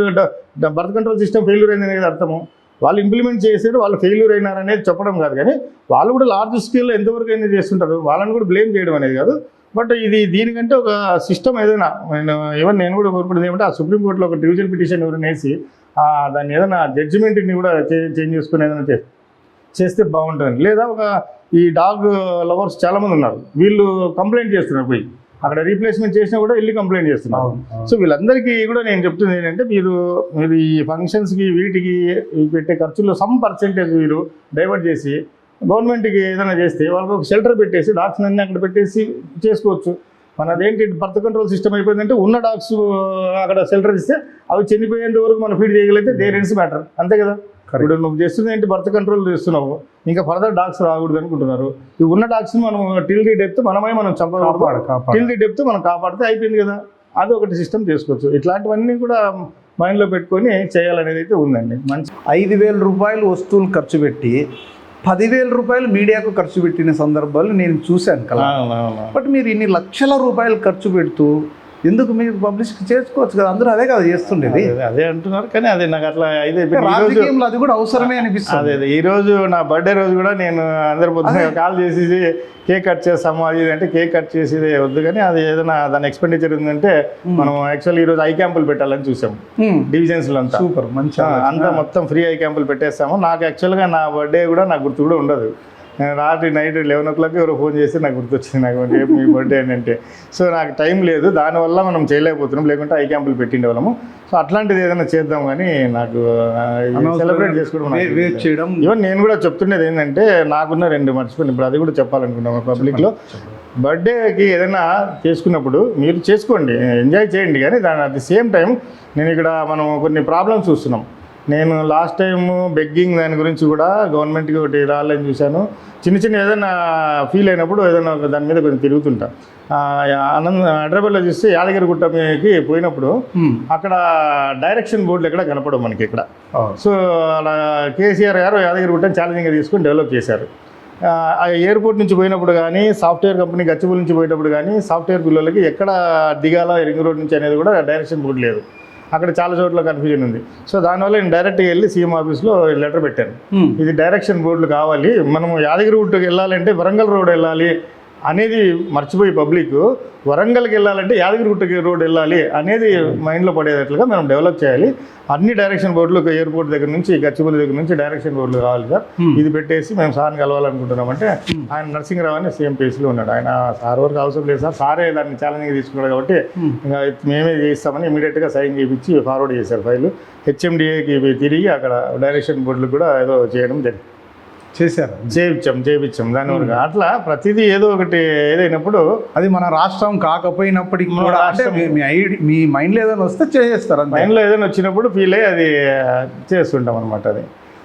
బర్త్ కంట్రోల్ సిస్టమ్ ఫెయిల్యూర్ అయింది అనేది అర్థము. వాళ్ళు ఇంప్లిమెంట్ చేసారు, వాళ్ళు ఫెయిల్యూర్ అయినారనేది చెప్పడం కాదు, కానీ వాళ్ళు కూడా లార్జ్ స్కేల్లో ఎంతవరకు అయినా చేస్తుంటారు, వాళ్ళని కూడా బ్లేమ్ చేయడం అనేది కాదు. బట్ దీనికంటే ఒక సిస్టమ్ ఏదైనా నేను కూడా కోరుకునేది ఏమంటే, ఆ సుప్రీంకోర్టులో ఒక డివిజన్ పిటిషన్ ఎవరైనా వేసి దాన్ని ఏదైనా జడ్జిమెంట్ని కూడా చేంజ్ చేసుకుని ఏదైనా చేస్తే బాగుంటుంది. లేదా ఈ డాగ్ లవర్స్ చాలామంది ఉన్నారు, వీళ్ళు కంప్లైంట్ చేస్తున్నారు, పోయి అక్కడ రీప్లేస్మెంట్ చేసినా కూడా వెళ్ళి కంప్లైంట్ చేస్తున్నారు. సో వీళ్ళందరికీ కూడా నేను చెప్తుంది ఏంటంటే, మీరు ఈ ఫంక్షన్స్కి వీటికి పెట్టే ఖర్చుల్లో సమ్ పర్సెంటేజ్ మీరు డైవర్ట్ చేసి గవర్నమెంట్కి ఏదైనా చేస్తే వాళ్ళకి ఒక షెల్టర్ పెట్టేసి డాగ్స్ అన్నీ అక్కడ పెట్టేసి చేసుకోవచ్చు. మనదేంటి బర్త్ కంట్రోల్ సిస్టమ్ అయిపోయిందంటే, ఉన్న డాగ్స్ అక్కడ షెల్టర్ ఇస్తే అవి చనిపోయేంత వరకు మనం ఫీడ్ చేయగలిగితే దేర్ ఇన్స్ మ్యాటర్, అంతే కదా. ఇప్పుడు నువ్వు చేస్తుంది ఏంటి, బర్త్ కంట్రోల్ చేస్తున్నావు, ఇంకా ఫర్దర్ డాగ్స్ రాకూడదు అనుకుంటున్నారు. ఈ ఉన్న డాగ్స్ని మనం టిల్ ది డెప్త్ మనం చంపకూడదు, టిల్ ది డెప్త్ మనం కాపాడితే అయిపోయింది కదా. అది ఒకటి సిస్టమ్ చేసుకోవచ్చు. ఇట్లాంటివన్నీ కూడా మైండ్లో పెట్టుకొని చేయాలనేది అయితే ఉందండి. మంచి 5,000 రూపాయలు వస్తువులు ఖర్చు పెట్టి 10,000 రూపాయలు మీడియాకు ఖర్చు పెట్టిన సందర్భాలు నేను చూశాను కదా. బట్ మీరు ఇన్ని లక్షల రూపాయలు ఖర్చు పెడుతూ ఎందుకు మీరు పబ్లిష్ చేసుకోవచ్చు కదా, అందరూ అదే కదా చేస్తుండేది. అదే అంటున్నారు, కానీ అదే నాకు అట్లా అయితే రాజకీయంలో అది కూడా అవసరమే అనిపిస్తుంది. అదే ఈ రోజు నా బర్త్డే రోజు కూడా నేను అందరి పొద్దున కాల్ చేసి కేక్ కట్ చేస్తాము అది అంటే కేక్ కట్ చేసేది వద్దు, కానీ అది ఏదైనా దాని ఎక్స్పెండిచర్ ఉందంటే మనం యాక్చువల్లీ ఈరోజు ఐ క్యాంపులు పెట్టాలని చూసాము డివిజన్స్లో అంతా. సూపర్, మంచి అంతా మొత్తం ఫ్రీ ఐ క్యాంపులు పెట్టేస్తాము. నాకు యాక్చువల్గా నా బర్త్డే కూడా నాకు గుర్తు కూడా ఉండదు. రాత్రి నైట్ 11 o'clock ఎవరో ఫోన్ చేస్తే నాకు గుర్తొచ్చింది, నాకు రేపు మీ బర్త్డే అని అంటే. సో నాకు టైం లేదు, దానివల్ల మనం చేయలేకపోతున్నాం, లేకుంటే ఐ క్యాంపులు పెట్టిండే వాళ్ళము. సో అట్లాంటిది ఏదైనా చేద్దాం, కానీ నాకు సెలబ్రేట్ చేసుకోవడం ఈవెన్ నేను కూడా చెప్తుండేది ఏంటంటే, నాకున్న 2 మర్చిపోయింది, ఇప్పుడు అది కూడా చెప్పాలనుకున్నాము పబ్లిక్లో. బర్త్డేకి ఏదైనా చేసుకున్నప్పుడు మీరు చేసుకోండి, ఎంజాయ్ చేయండి, కానీ దాని అట్ ది సేమ్ టైం నేను ఇక్కడ మనం కొన్ని ప్రాబ్లమ్స్ చూస్తున్నాం. నేను లాస్ట్ టైము బెగ్గింగ్ దాని గురించి కూడా గవర్నమెంట్కి ఒకటి రావాలని చూశాను. చిన్న ఏదైనా ఫీల్ అయినప్పుడు ఏదైనా దాని మీద కొంచెం తిరుగుతుంటా. హైదరాబాద్లో చూస్తే యాదగిరిగుట్టకి పోయినప్పుడు అక్కడ డైరెక్షన్ బోర్డులు ఎక్కడ కనపడవు మనకి ఇక్కడ. సో అలా కేసీఆర్ గారు యాదగిరిగుట్టని ఛాలెంజింగ్గా తీసుకొని డెవలప్ చేశారు. ఎయిర్పోర్ట్ నుంచి పోయినప్పుడు కానీ, సాఫ్ట్వేర్ కంపెనీ గచ్చిబౌలి నుంచి పోయేటప్పుడు కానీ, సాఫ్ట్వేర్ పిల్లలకి ఎక్కడ దిగాలా రింగ్ రోడ్ నుంచి అనేది కూడా డైరెక్షన్ బోర్డు లేదు. అక్కడ చాలా చోట్ల కన్ఫ్యూజన్ ఉంది. సో దానివల్ల నేను డైరెక్ట్గా వెళ్ళి సీఎం ఆఫీస్లో లెటర్ పెట్టాను, ఇది డైరెక్షన్ బోర్డులు కావాలి, మనం యాదగిరిగుట్టకి వెళ్ళాలంటే వరంగల్ రోడ్ వెళ్ళాలి అనేది మర్చిపోయి పబ్లిక్ వరంగల్కి వెళ్ళాలంటే యాదగిరిగుట్టకి రోడ్ వెళ్ళాలి అనేది మైండ్లో పడేటట్లుగా మనం డెవలప్ చేయాలి. అన్ని డైరెక్షన్ బోర్డులు ఎయిర్పోర్ట్ దగ్గర నుంచి గచ్చిబౌలి దగ్గర నుంచి డైరెక్షన్ బోర్డులు కావాలి సార్, ఇది పెట్టేసి మేము సార్ని కలవాలనుకుంటున్నామంటే, ఆయన నరసింహరావు అని సీఎం పేస్లో ఉన్నాడు. ఆయన సార్ వరకు అవసరం లేదు సార్, సారే దాన్ని ఛాలెంజ్గా తీసుకున్నాడు కాబట్టి ఇంకా మేమే చేస్తామని ఇమీడియట్గా సైన్ చేయించి ఫార్వర్డ్ చేశారు ఫైలు. హెచ్ఎండిఏకి తిరిగి అక్కడ డైరెక్షన్ బోర్డులు కూడా ఏదో చేయడం జరిగింది, చేయించాం దాని వరకు. అట్లా ప్రతిదీ ఏదో ఒకటి ఏదైనప్పుడు అది మన రాష్ట్రం కాకపోయినప్పటికీ కూడా అంటే మీ మైండ్లో ఏదైనా వస్తే చేసేస్తారు. మైండ్లో ఏదైనా వచ్చినప్పుడు ఫీల్ అయ్యి అది చేస్తుంటాం అనమాట. అది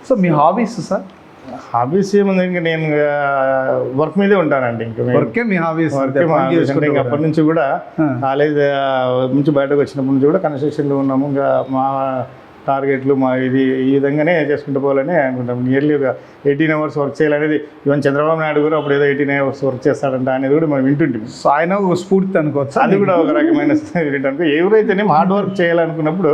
సో మీ హాబీస్ సార్? హాబీస్ ఏముంది, ఇంకా నేను వర్క్ మీదే ఉంటానండి. ఇంకా వర్కే మీ హాబీస్? అంటే ఇంకా అప్పటి నుంచి కూడా కాలేజ్ నుంచి బయటకు వచ్చినప్పటి నుంచి కూడా కన్స్ట్రక్షన్లో ఉన్నాము. ఇంకా మా టార్గెట్లు మా ఈ విధంగానే చేసుకుంటూ పోవాలని అనుకుంటాం. నియర్లీ ఒక 18 hours వర్క్ చేయాలనేది, ఈవెన్ చంద్రబాబు నాయుడు కూడా అప్పుడు ఏదో 18 hours వర్క్ చేస్తాడంట అనేది కూడా మనం వింటుంటాం. సో ఆయన ఒక స్ఫూర్తి అనుకోవచ్చు. అది కూడా ఒక రకమైన స్పిరిట్ అనుకో. ఎవరైతేనే హార్డ్ వర్క్ చేయాలనుకున్నప్పుడు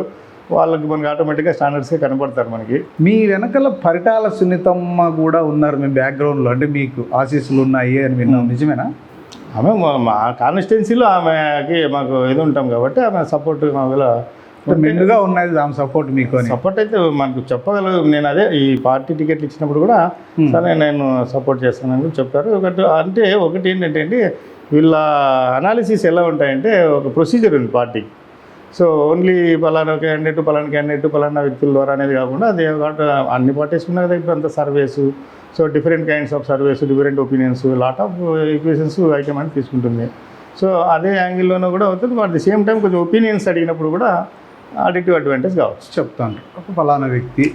వాళ్ళకి మనకి ఆటోమేటిక్గా స్టాండర్డ్స్గా కనపడతారు మనకి. మీ వెనకాల పరిటాల సునీతమ్మ కూడా ఉన్నారు మీ బ్యాక్గ్రౌండ్లో, అంటే మీకు ఆశీస్సులు ఉన్నాయి అని విన్నాం, నిజమేనా? ఆమె మా కాన్స్టిట్యున్సీలో ఆమెకి మాకు ఇది ఉంటాం కాబట్టి ఆమె సపోర్ట్ మాకు మెండుగా ఉన్నది ఆమె సపోర్ట్ మీకు అని. సపోర్ట్ అయితే మనకు చెప్పగలరు. నేను అదే ఈ పార్టీ టికెట్లు ఇచ్చినప్పుడు కూడా సరే నేను సపోర్ట్ చేస్తానని కూడా చెప్పారు. ఒకటి ఏంటంటే అండి, వీళ్ళ అనాలిసిస్ ఎలా ఉంటాయంటే ఒక ప్రొసీజర్ ఉంది పార్టీకి. సో ఓన్లీ పలానా క్యాండిడేట్ పలానా వ్యక్తుల ద్వారా అనేది కాకుండా అది అన్ని పార్టీస్ ఉన్నాయి కదా ఇప్పుడు అంతా surveys. So different kinds of surveys, different opinions, lot of equations item అని తీసుకుంటుంది. సో అదే యాంగిల్లోనూ కూడా అవుతుంది. అట్ ది సేమ్ టైం కొంచెం ఒపీనియన్స్ అడిగినప్పుడు కూడా అడిటివ్ అడ్వాంటేజ్ కావచ్చు. చెప్తాను ఒక ఫలానా వ్యక్తి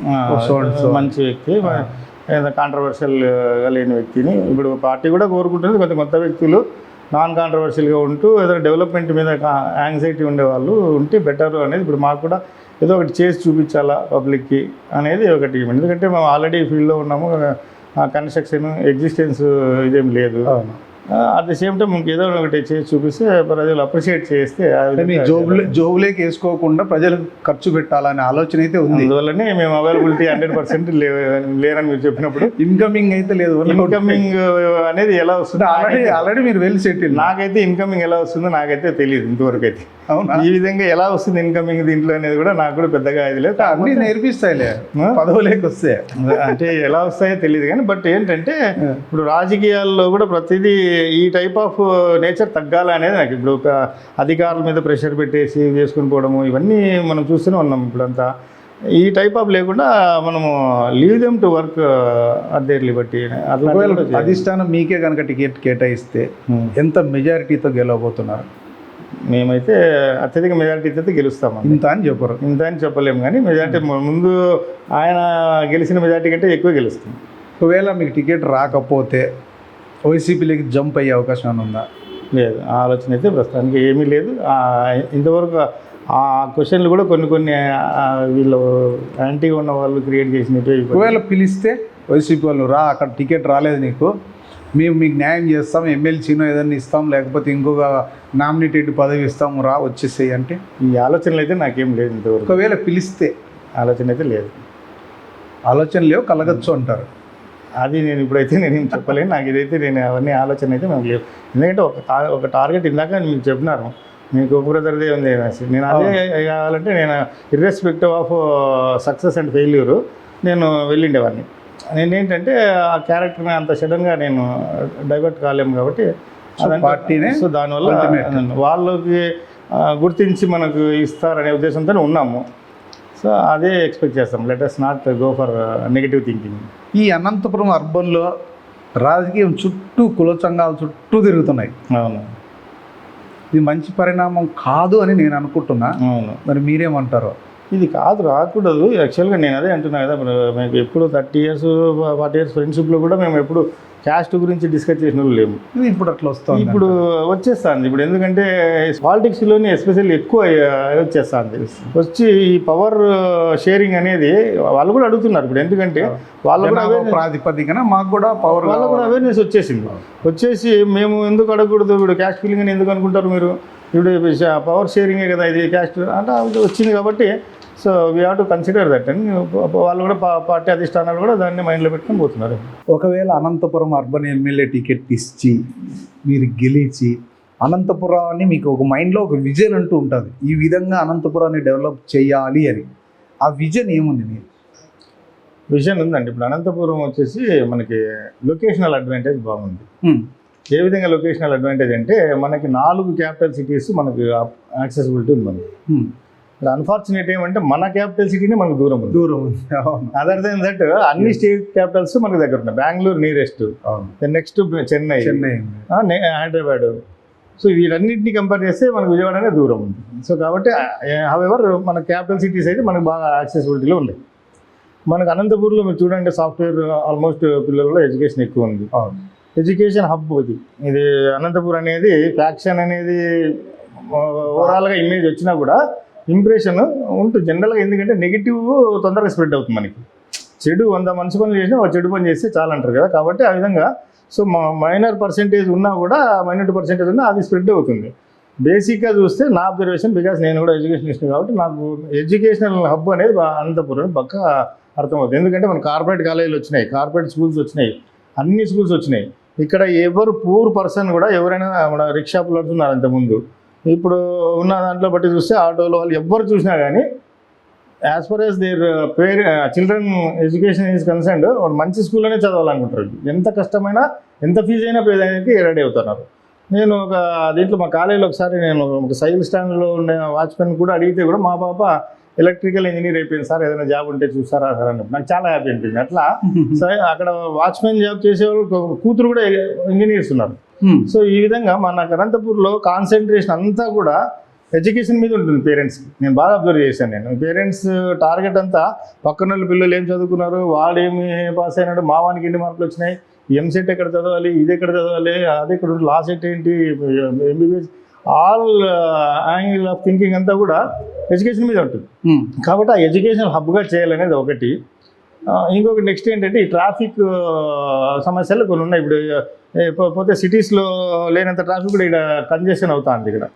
మంచి వ్యక్తి, కాంట్రవర్షియల్గా లేని వ్యక్తిని ఇప్పుడు పార్టీ కూడా కోరుకుంటుంది. కొంత కొత్త వ్యక్తులు నాన్ కాంట్రవర్షియల్గా ఉంటూ ఏదైనా డెవలప్మెంట్ మీద యాంగ్జైటీ ఉండేవాళ్ళు ఉంటే బెటర్ అనేది. ఇప్పుడు మాకు కూడా ఏదో ఒకటి చేసి చూపించాలా పబ్లిక్కి అనేది ఒకటి. ఎందుకంటే మేము ఆల్రెడీ ఫీల్డ్లో ఉన్నాము, కన్స్ట్రక్షన్ ఎగ్జిస్టెన్స్ ఇదేం లేదు. అట్ ది సేమ్ టైం మనకి ఏదో ఒకటి చేసి చూపిస్తే ప్రజలు అప్రిషియేట్ చేస్తే మీ జోబులేకి వేసుకోకుండా ప్రజలకు ఖర్చు పెట్టాలనే ఆలోచన అయితే ఉంది. అందువల్లనే మేము అవైలబిలిటీ 100% లేరని మీరు చెప్పినప్పుడు. ఇన్కమింగ్ అయితే లేదు. ఇన్కమింగ్ అనేది ఎలా వస్తుంది ఆల్రెడీ మీరు వెల్ సెటిల్. నాకైతే ఇన్కమింగ్ ఎలా వస్తుందో నాకైతే తెలియదు ఇంతవరకు అయితే. అవునా? ఈ విధంగా ఎలా వస్తుంది ఇన్కమింగ్ దీంట్లో అనేది కూడా నాకు కూడా పెద్దగా ఇది లేదు. అన్నీ నేర్పిస్తాయిలే పదవులేకి వస్తే. అంటే ఎలా వస్తాయో తెలియదు కానీ బట్ ఏంటంటే ఇప్పుడు రాజకీయాల్లో కూడా ప్రతిదీ ఈ టైప్ ఆఫ్ నేచర్ తగ్గాలి అనేది నాకు. ఇప్పుడు ఒక అధికారుల మీద ప్రెషర్ పెట్టేసి చేసుకుని పోవడము ఇవన్నీ మనం చూస్తూనే ఉన్నాం ఇప్పుడంతా. ఈ టైప్ ఆఫ్ లేకుండా మనము leave them to work at their liberty. అట్లా అధిష్టానం మీకే కనుక టికెట్ కేటాయిస్తే ఎంత మెజారిటీతో గెలవబోతున్నారు? మేమైతే అత్యధిక మెజారిటీతో గెలుస్తాము. ఇంత అని చెప్పరు, ఇంత అని చెప్పలేము కానీ మెజారిటీ ముందు ఆయన గెలిచిన మెజారిటీ కంటే ఎక్కువ గెలుస్తుంది. ఒకవేళ మీకు టికెట్ రాకపోతే వైసీపీలోకి జంప్ అయ్యే అవకాశం ఏమైనా ఉందా? లేదు, ఆ ఆలోచన అయితే ప్రస్తుతానికి ఏమీ లేదు. ఇంతవరకు ఆ క్వశ్చన్లు కూడా కొన్ని వీళ్ళు యాంటీగా ఉన్న వాళ్ళు క్రియేట్ చేసినట్టు. ఒకవేళ పిలిస్తే వైసీపీ వాళ్ళు రా, అక్కడ టికెట్ రాలేదు నీకు, మేము మీకు న్యాయం చేస్తాం, ఎమ్మెల్సీనో ఏదైనా ఇస్తాం, లేకపోతే ఇంకొక నామినేటెడ్ పదవి ఇస్తాము, రా వచ్చేసేయి అంటే ఈ ఆలోచనలు అయితే నాకేం లేదు ఇంతవరకు. ఒకవేళ పిలిస్తే ఆలోచన అయితే లేదు. ఆలోచన లేవు, కలగచ్చు అంటారు. అది నేను ఇప్పుడైతే నేనేం చెప్పలేను. నాకు ఇదైతే నేను అవన్నీ ఆలోచన అయితే నాకు లేవు. ఎందుకంటే ఒక టార్గెట్ ఇందాక మీకు చెప్పినారు, మీకు బ్రదర్దే ఉంది. నేను అదే కావాలంటే నేను irrespective of success and failure నేను వెళ్ళిండేవాడిని. నేనేంటంటే ఆ క్యారెక్టర్ని అంత సడన్గా నేను డైవర్ట్ కాలేము కాబట్టి పార్టీనే. సో దానివల్ల వాళ్ళకి గుర్తించి మనకు ఇస్తారనే ఉద్దేశంతో ఉన్నాము. సో అదే ఎక్స్పెక్ట్ చేస్తాం. Let us not go for negative thinking. ఈ అనంతపురం అర్బన్లో రాజకీయం చుట్టూ కుల సంఘాలు చుట్టూ తిరుగుతున్నాయి. అవును, ఇది మంచి పరిణామం కాదు అని నేను అనుకుంటున్నా. అవును, మరి మీరేమంటారు? ఇది కాదు, రాకూడదు. యాక్చువల్గా నేను అదే అంటున్నా కదా, మేము ఎప్పుడు 30 years 40 years ఫ్రెండ్షిప్లో కూడా మేము ఎప్పుడు క్యాస్ట్ గురించి డిస్కస్ చేసిన వాళ్ళు లేము. ఇప్పుడు అట్లా వస్తుంది, ఇప్పుడు వచ్చేస్తుంది. ఇప్పుడు ఎందుకంటే పాలిటిక్స్లోని ఎస్పెషల్లీ ఎక్కువ వచ్చేస్తుంది. వచ్చి ఈ పవర్ షేరింగ్ అనేది వాళ్ళు కూడా అడుగుతున్నారు ఇప్పుడు. ఎందుకంటే వాళ్ళు కూడా ప్రాతిపదికన మాకు కూడా పవర్, వాళ్ళకు కూడా అవేర్నెస్ వచ్చేసింది. వచ్చేసి మేము ఎందుకు అడగకూడదు, ఇప్పుడు క్యాస్ట్ ఫీలింగ్ అని ఎందుకు అనుకుంటారు మీరు, ఇప్పుడు పవర్ షేరింగే కదా ఇది క్యాస్ట్ అంటే వచ్చింది కాబట్టి. So we have to consider that అని వాళ్ళు కూడా పార్టీ అధిష్టానాలు కూడా దాన్ని మైండ్లో పెట్టుకొని పోతున్నారు. ఒకవేళ అనంతపురం అర్బన్ ఎమ్మెల్యే టికెట్ ఇచ్చి మీరు గెలిచి అనంతపురాన్ని మీకు ఒక మైండ్లో ఒక విజన్ అంటూ ఉంటుంది, ఈ విధంగా అనంతపురాన్ని డెవలప్ చేయాలి అని, ఆ విజన్ ఏముంది మీరు? విజన్ ఉందండి. ఇప్పుడు అనంతపురం వచ్చేసి మనకి లొకేషనల్ అడ్వాంటేజ్ బాగుంది. ఏ విధంగా లొకేషనల్ అడ్వాంటేజ్ అంటే మనకి 4 క్యాపిటల్ సిటీస్ మనకు యాక్సెసిబిలిటీ ఉంది మనకి. అన్ఫార్చునేట్ ఏమంటే మన క్యాపిటల్ సిటీనే మనకు దూరం ఉంది. అదర్ దెన్ దట్ అన్ని స్టేట్ క్యాపిటల్స్ మనకు దగ్గర ఉన్నాయి. Bengaluru nearest, next Chennai, Hyderabad. So వీటన్నింటినీ కంపేర్ చేస్తే మనకు విజయవాడ అనేది దూరం ఉంది. సో కాబట్టి హవెవర్ మన క్యాపిటల్ సిటీస్ అయితే మనకు బాగా యాక్సెసిబిలిటీలో ఉన్నాయి. మనకు అనంతపూర్లో మీరు చూడండి సాఫ్ట్వేర్ ఆల్మోస్ట్ పిల్లల్లో ఎడ్యుకేషన్ ఎక్కువ ఉంది. ఎడ్యుకేషన్ హబ్ ఇది అనంతపూర్ అనేది ఫ్యాక్షన్ అనేది ఓవరాల్గా ఇమేజ్ వచ్చినా కూడా ఇంప్రెషన్ ఉంటుంది జనరల్గా. ఎందుకంటే నెగిటివ్ తొందరగా స్ప్రెడ్ అవుతుంది మనకి. చెడు 100 మంచి పనులు చేసినా ఒక చెడు పని చేస్తే చాలా అంటారు కదా. కాబట్టి ఆ విధంగా సో మైనర్ పర్సెంటేజ్ ఉన్నా కూడా మైనారిటీ పర్సెంటేజ్ ఉన్నా అది స్ప్రెడ్ అవుతుంది. బేసిక్గా చూస్తే నా అబ్జర్వేషన్, బికాస్ నేను కూడా ఎడ్యుకేషనిస్ట్ కాబట్టి నాకు ఎడ్యుకేషనల్ హబ్ అనేది అనంతపురం పక్క అర్థమవుతుంది. ఎందుకంటే మన కార్పొరేట్ కాలేజీలు వచ్చినాయి, కార్పొరేట్ స్కూల్స్ వచ్చినాయి, అన్ని స్కూల్స్ వచ్చినాయి. ఇక్కడ ఎవరు పూర్ పర్సన్ కూడా ఎవరైనా మన రిక్షా పుల్లడుతున్నారు అంతకుముందు. ఇప్పుడు ఉన్న దాంట్లో బట్టి చూస్తే ఆటోలో వాళ్ళు ఎవ్వరు చూసినా కానీ as for as their children education is concerned వాళ్ళు మంచి స్కూల్లోనే చదవాలనుకుంటారు. ఎంత కష్టమైనా ఎంత ఫీజు అయినా పే చేయడానికి రెడీ అవుతున్నారు. నేను ఒక దీంట్లో మా కాలేజీలో ఒకసారి నేను ఒక సైకిల్ స్టాండ్లో ఉండే వాచ్మెన్ కూడా అడిగితే కూడా మా పాప ఎలక్ట్రికల్ ఇంజనీర్ అయిపోయింది సార్, ఏదైనా జాబ్ ఉంటే చూస్తారా సార్ అన్నప్పుడు నాకు చాలా హ్యాపీ అనిపించింది. అట్లా సరే అక్కడ వాచ్మెన్ జాబ్ చేసేవాళ్ళు కూతురు కూడా ఇంజనీర్స్ ఉన్నారు. సో ఈ విధంగా మన అనంతపూర్లో కాన్సన్ట్రేషన్ అంతా కూడా ఎడ్యుకేషన్ మీద ఉంటుంది పేరెంట్స్కి. నేను బాగా అబ్జర్వ్ చేశాను. నేను పేరెంట్స్ టార్గెట్ అంతా పక్కన పిల్లలు ఏం చదువుకున్నారు, వాడేమి పాస్ అయినాడు, మా వానికి ఎన్ని మార్కులు వచ్చినాయి, ఎంసెట్ ఎక్కడ చదవాలి, ఇది ఎక్కడ చదవాలి, అది ఎక్కడ లా సెట్ ఏంటి, MBBS, all angle of thinking అంతా కూడా ఎడ్యుకేషన్ మీద ఉంటుంది. కాబట్టి ఆ ఎడ్యుకేషన్ హబ్గా చేయాలనేది ఒకటి. ఇంకొకటి నెక్స్ట్ ఏంటంటే ఈ ట్రాఫిక్ సమస్యలు కొన్ని ఉన్నాయి. ఇప్పుడు పోతే సిటీస్లో లేనంత ట్రాఫిక్ కూడా ఇక్కడ కంజెషన్ అవుతుంది ఇక్కడ.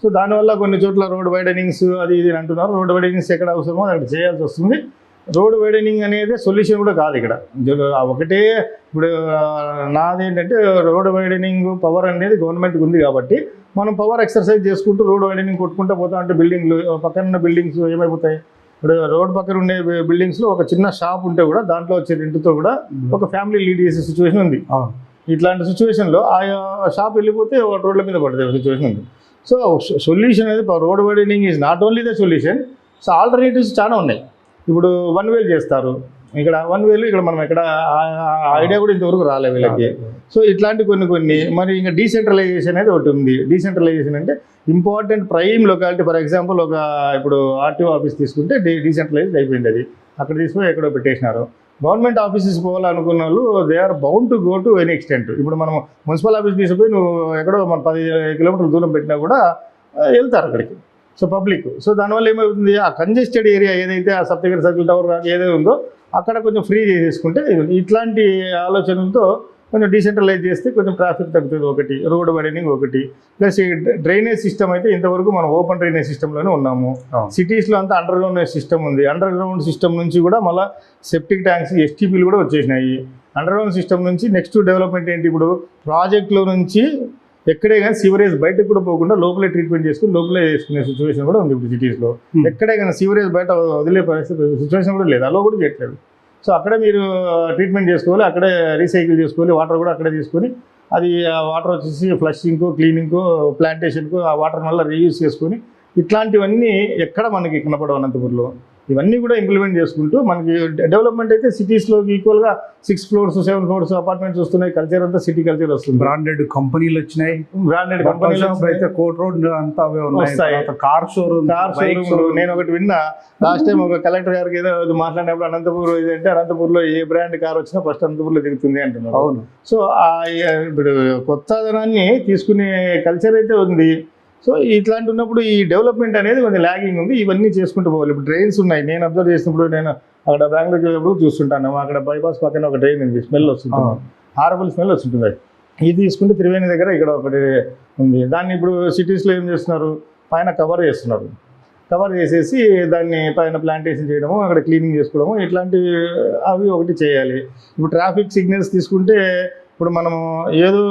సో దానివల్ల కొన్ని చోట్ల రోడ్ వైడనింగ్స్ అది ఇది అంటున్నారు. రోడ్ వైడనింగ్స్ ఎక్కడ అవసరమో అక్కడ చేయాల్సి వస్తుంది. రోడ్ వైడనింగ్ అనేది సొల్యూషన్ కూడా కాదు ఇక్కడ. ఒకటే ఇప్పుడు నాదేంటంటే రోడ్ వైడనింగ్ పవర్ అనేది గవర్నమెంట్కి ఉంది కాబట్టి మనం పవర్ ఎక్సర్సైజ్ చేసుకుంటూ రోడ్ వైడనింగ్ కొట్టుకుంటూ పోతాం. అంటే బిల్డింగ్లు పక్కన ఉన్న బిల్డింగ్స్ ఏమైపోతాయి, ఇప్పుడు రోడ్ పక్కన ఉండే బిల్డింగ్స్లో ఒక చిన్న షాప్ ఉంటే కూడా దాంట్లో వచ్చే రెంట్తో కూడా ఒక ఫ్యామిలీ లీడ్ చేసే సిచ్యువేషన్ ఉంది. ఇట్లాంటి సిచ్యువేషన్లో ఆ షాప్ వెళ్ళిపోతే ఒక రోడ్ల మీద పడుతుంది సిచ్యువేషన్ ఉంది. సో సొల్యూషన్ అనేది road widening is not only the solution. So alternatives చాలా ఉన్నాయి. ఇప్పుడు 1 way చేస్తారు, ఇక్కడ 1 way ఇక్కడ మనం ఎక్కడ ఐడియా కూడా ఇంతవరకు రాలే వీళ్ళకి. సో ఇట్లాంటి కొన్ని మరి ఇంకా డీసెంట్రలైజేషన్ అనేది ఒకటి ఉంది. డీసెంట్రలైజేషన్ అంటే important prime locality, for example ఒక ఇప్పుడు ఆర్టీఓ ఆఫీస్ తీసుకుంటే డీసెంట్రలైజ్డ్ అయిపోయింది. అది అక్కడ తీసుకుని ఎక్కడో పెట్టేసినారు. గవర్నమెంట్ ఆఫీసెస్ పోవాలనుకున్న వాళ్ళు they are bound to go to any extent. ఇప్పుడు మనం మున్సిపల్ ఆఫీస్ తీసుకుపోయి నువ్వు ఎక్కడో మన 10 కిలోమీటర్ల దూరం పెట్టినా కూడా వెళ్తారు అక్కడికి. So public. సో దానివల్ల ఏమవుతుంది, ఆ కంజెస్టెడ్ ఏరియా ఏదైతే ఆ సప్తగిరి సర్కిల్ టవర్ ఏదైతే ఉందో అక్కడ కొంచెం ఫ్రీ చేసేసుకుంటే ఇట్లాంటి ఆలోచనలతో కొంచెం డీసెంట్రలైజ్ చేస్తే కొంచెం ట్రాఫిక్ తగ్గుతుంది. ఒకటి రోడ్ వైడనింగ్ ఒకటి, ప్లస్ ఈ డ్రైనేజ్ సిస్టమ్ అయితే ఇంతవరకు మనం ఓపెన్ డ్రైనేజ్ సిస్టంలోనే ఉన్నాము. సిటీస్లో అంతా అండర్ గ్రౌండ్ సిస్టమ్ ఉంది. అండర్ గ్రౌండ్ సిస్టమ్ నుంచి కూడా మళ్ళీ సెప్టిక్ ట్యాంక్స్ ఎస్టీపీలు కూడా వచ్చేసినాయి. అండర్ గ్రౌండ్ సిస్టమ్ నుంచి నెక్స్ట్ డెవలప్మెంట్ ఏంటి, ఇప్పుడు ప్రాజెక్టులో నుంచి ఎక్కడే కానీ సివరేజ్ బయటకు కూడా పోకుండా లోపలే ట్రీట్మెంట్ చేసుకుని లోపలే చేసుకునే సిచ్యువేషన్ కూడా ఉంది ఇప్పుడు సిటీస్లో. ఎక్కడే కానీ సివరేజ్ బయట వదిలే పరిస్థితి సిచ్యువేషన్ కూడా లేదు, అలో కూడా చేయట్లేదు. సో అక్కడే మీరు ట్రీట్మెంట్ చేసుకోవాలి, అక్కడే రీసైకిల్ చేసుకోవాలి, వాటర్ కూడా అక్కడే తీసుకొని అది ఆ వాటర్ వచ్చేసి ఫ్లషింగ్కు, క్లీనింగ్కు, ప్లాంటేషన్కు ఆ వాటర్ మళ్ళీ రీయూజ్ చేసుకొని ఇట్లాంటివన్నీ ఎక్కడ మనకి కనపడవు అనంతపూర్లో. ఇవన్నీ కూడా ఇంప్లిమెంట్ చేసుకుంటూ మనకి డెవలప్మెంట్ అయితే సిటీస్లోకి ఈక్వల్గా 6 floors 7 floors అపార్ట్మెంట్స్ వస్తున్నాయి. కల్చర్ అంతా సిటీ కల్చర్ వస్తుంది. బ్రాండెడ్ కంపెనీలు వచ్చినాయి. బ్రాండెడ్ కంపెనీలు అయితే కోట్ రోడ్ అంతా వస్తాయి. Car showroom. నేను ఒకటి విన్నా లాస్ట్ టైం ఒక కలెక్టర్ గారికి ఏదో మాట్లాడినప్పుడు అనంతపూర్ ఇదంటే అనంతపూర్లో ఏ బ్రాండ్ కార్ వచ్చినా ఫస్ట్ అనంతపూర్లో దిగుతుంది అంటున్నారు. అవును. సో ఇప్పుడు కొత్తదనాన్ని తీసుకునే కల్చర్ అయితే ఉంది. సో ఇట్లాంటి ఉన్నప్పుడు ఈ డెవలప్మెంట్ అనేది కొంచెం ల్యాగింగ్ ఉంది. ఇవన్నీ చేసుకుంటూ పోవాలి. ఇప్పుడు డ్రైన్స్ ఉన్నాయి. నేను అబ్జర్వ్ చేసినప్పుడు నేను అక్కడ బెంగళూరుకి వెళ్ళినప్పుడు చూస్తుంటాను. అక్కడ బైపాస్ పక్కన ఒక డ్రైన్ ఉంది, స్మెల్ వస్తుంటుంది, హారబుల్ స్మెల్ వస్తుంటుంది. ఇది తీసుకుంటే త్రివేణి దగ్గర ఇక్కడ ఒకటి ఉంది. దాన్ని ఇప్పుడు సిటీస్లో ఏం చేస్తున్నారు, పైన కవర్ చేస్తున్నారు. కవర్ చేసేసి దాన్ని పైన ప్లాంటేషన్ చేయడము, అక్కడ క్లీనింగ్ చేసుకోవడము, ఇట్లాంటివి అవి ఒకటి చేయాలి. ఇప్పుడు ట్రాఫిక్ సిగ్నల్స్ తీసుకుంటే ఇప్పుడు మనము ఏదో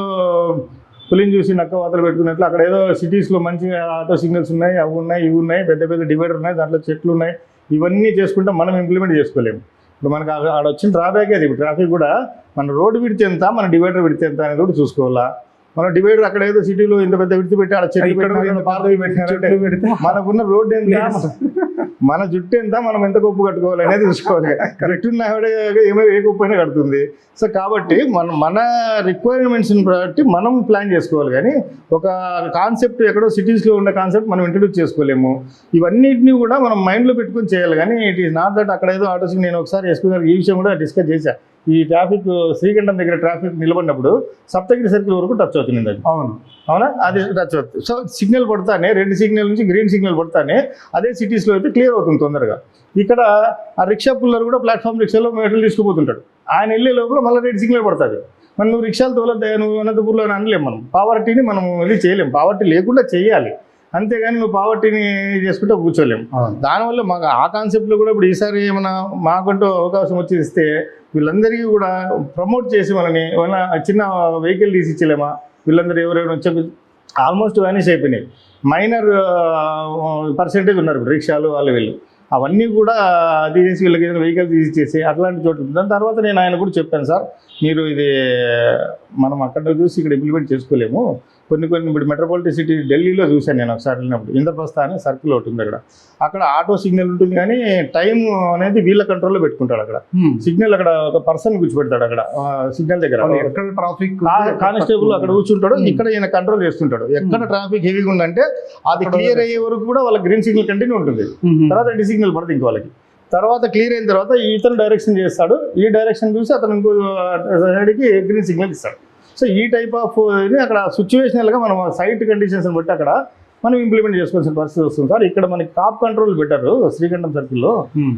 పులిని చూసి నక్క వాతలు పెట్టుకున్నట్లు అక్కడ ఏదో సిటీస్లో మంచిగా ఆటో సిగ్నల్స్ ఉన్నాయి, అవి ఉన్నాయి, ఇవి ఉన్నాయి, పెద్ద పెద్ద డివైడర్ ఉన్నాయి, దాంట్లో చెట్లు ఉన్నాయి. ఇవన్నీ చేసుకుంటే మనం ఇంప్లిమెంట్ చేసుకోలేము. ఇప్పుడు మనకు ఆడ వచ్చిన డ్రాబ్యాక్ అది. ఇప్పుడు ట్రాఫిక్ కూడా మన రోడ్డు విడితే ఎంత, మన డివైడర్ విడితే ఎంత అనేది కూడా చూసుకోవాలా. మన డివైడర్ అక్కడ ఏదో సిటీలో ఇంత పెద్ద విడిచి పెట్టి ఆడ చెట్లు ఇక్కడ పెట్టినారు, ఇంత పాతవి పెద్ద పెట్టినారంటే చెట్లు పెడితే మనకున్న రోడ్డు ఎంత, మన జుట్టు ఎంత, మనం ఎంత కొప్పు కట్టుకోవాలి అనేది చూసుకోవాలి. జుట్టు ఉన్న ఆవిడ ఏ కొప్పు అయినా కడుతుంది. సో కాబట్టి మన రిక్వైర్మెంట్స్ని బట్టి మనం ప్లాన్ చేసుకోవాలి. కానీ ఒక కాన్సెప్ట్ ఎక్కడో సిటీస్లో ఉన్న కాన్సెప్ట్ మనం ఇంట్రడ్యూస్ చేసుకోలేము. ఇవన్నిటిని కూడా మనం మైండ్లో పెట్టుకొని చేయాలి. కానీ ఇట్ ఈస్ నాట్ దట్ అక్కడ ఏదో ఆటోస్ నేను ఒకసారి ఎస్పీ గారికి ఈ విషయం కూడా డిస్కస్ చేశాను. ఈ ట్రాఫిక్ శ్రీకంఠం దగ్గర ట్రాఫిక్ నిలబడినప్పుడు సప్తగిరి సర్కిల్ వరకు టచ్ అవుతుంది అది. అవునా, అది టచ్ అవుతుంది. సో సిగ్నల్ పడతానే రెడ్ సిగ్నల్ నుంచి గ్రీన్ సిగ్నల్ పడతానే అదే సిటీస్లో అయితే క్లియర్ అవుతుంది తొందరగా. ఇక్కడ ఆ రిక్షా పుల్లర్ కూడా ప్లాట్ఫామ్ రిక్షాలో మెటీరియల్ తీసుకుపోతుంటాడు. ఆయన వెళ్ళే లోపల మళ్ళీ రెడ్ సిగ్నల్ పడుతుంది. మరి నువ్వు రిక్షాలు తోలద్దా, నువ్వు అనంతపూర్లో అనలేము. మనం పావర్టీని మనం ఇది చేయలేము. పావర్టీ లేకుండా చేయాలి, అంతేగాని నువ్వు పావర్టీని చేసుకుంటే కూర్చోలేము. దానివల్ల మాకు ఆ కాన్సెప్ట్లో కూడా ఇప్పుడు ఈసారి ఏమైనా మాకంటూ అవకాశం వచ్చి ఇస్తే వీళ్ళందరికీ కూడా ప్రమోట్ చేసి మనని ఏమైనా చిన్న వెహికల్ తీసి ఇచ్చలేమా. వీళ్ళందరూ ఎవరైనా వచ్చి ఆల్మోస్ట్ వ్యానిష్ అయిపోయినాయి. మైనర్ పర్సెంటేజ్ ఉన్నారు ఇప్పుడు రిక్షాలు వాళ్ళు వీళ్ళు. అవన్నీ కూడా తీసేసి వీళ్ళకి ఏదైనా వెహికల్ తీసి ఇచ్చేసి అట్లాంటి చోటు. దాని తర్వాత నేను ఆయన కూడా చెప్పాను, సార్ మీరు ఇది మనం అక్కడ చూసి ఇక్కడ ఇంప్లిమెంట్ చేసుకోలేము. కొన్ని ఇప్పుడు మెట్రోపాలిటన్ సిటీ ఢిల్లీలో చూశాను నేను ఒకసారి వెళ్ళినప్పుడు. ఇంద్రప్రస్థ అనే సర్కిల్ ఒకటి ఉంది అక్కడ ఆటో సిగ్నల్ ఉంటుంది, కానీ టైం అనేది వీళ్ళ కంట్రోల్లో పెట్టుకుంటాడు. అక్కడ సిగ్నల్ అక్కడ ఒక పర్సన్ కూర్చోబెడతాడు అక్కడ సిగ్నల్ దగ్గర. ఎక్కడ ట్రాఫిక్ కానిస్టేబుల్ అక్కడ కూర్చుంటాడు, ఇక్కడ ఈయన కంట్రోల్ చేస్తుంటాడు. ఎక్కడ ట్రాఫిక్ హెవీగా ఉందంటే అది క్లియర్ అయ్యే వరకు కూడా వాళ్ళకి గ్రీన్ సిగ్నల్ కంటిన్యూ ఉంటుంది. తర్వాత రెడ్ సిగ్నల్ పడుతుంది ఇంక వాళ్ళకి. తర్వాత క్లియర్ అయిన తర్వాత ఇతను డైరెక్షన్ చేస్తాడు, ఈ డైరెక్షన్ చూసి అతను ఇంకో సైడ్కి గ్రీన్ సిగ్నల్ ఇస్తాడు. సో ఈ టైప్ ఆఫ్ అక్కడ సిచ్యువేషనల్గా మనం సైట్ కండిషన్స్ని బట్టి అక్కడ మనం ఇంప్లిమెంట్ చేసుకోవాల్సిన పరిస్థితి వస్తుంది. సార్ ఇక్కడ మనకి కాప్ కంట్రోల్ బెటర్. శ్రీకంఠం సర్కిల్లో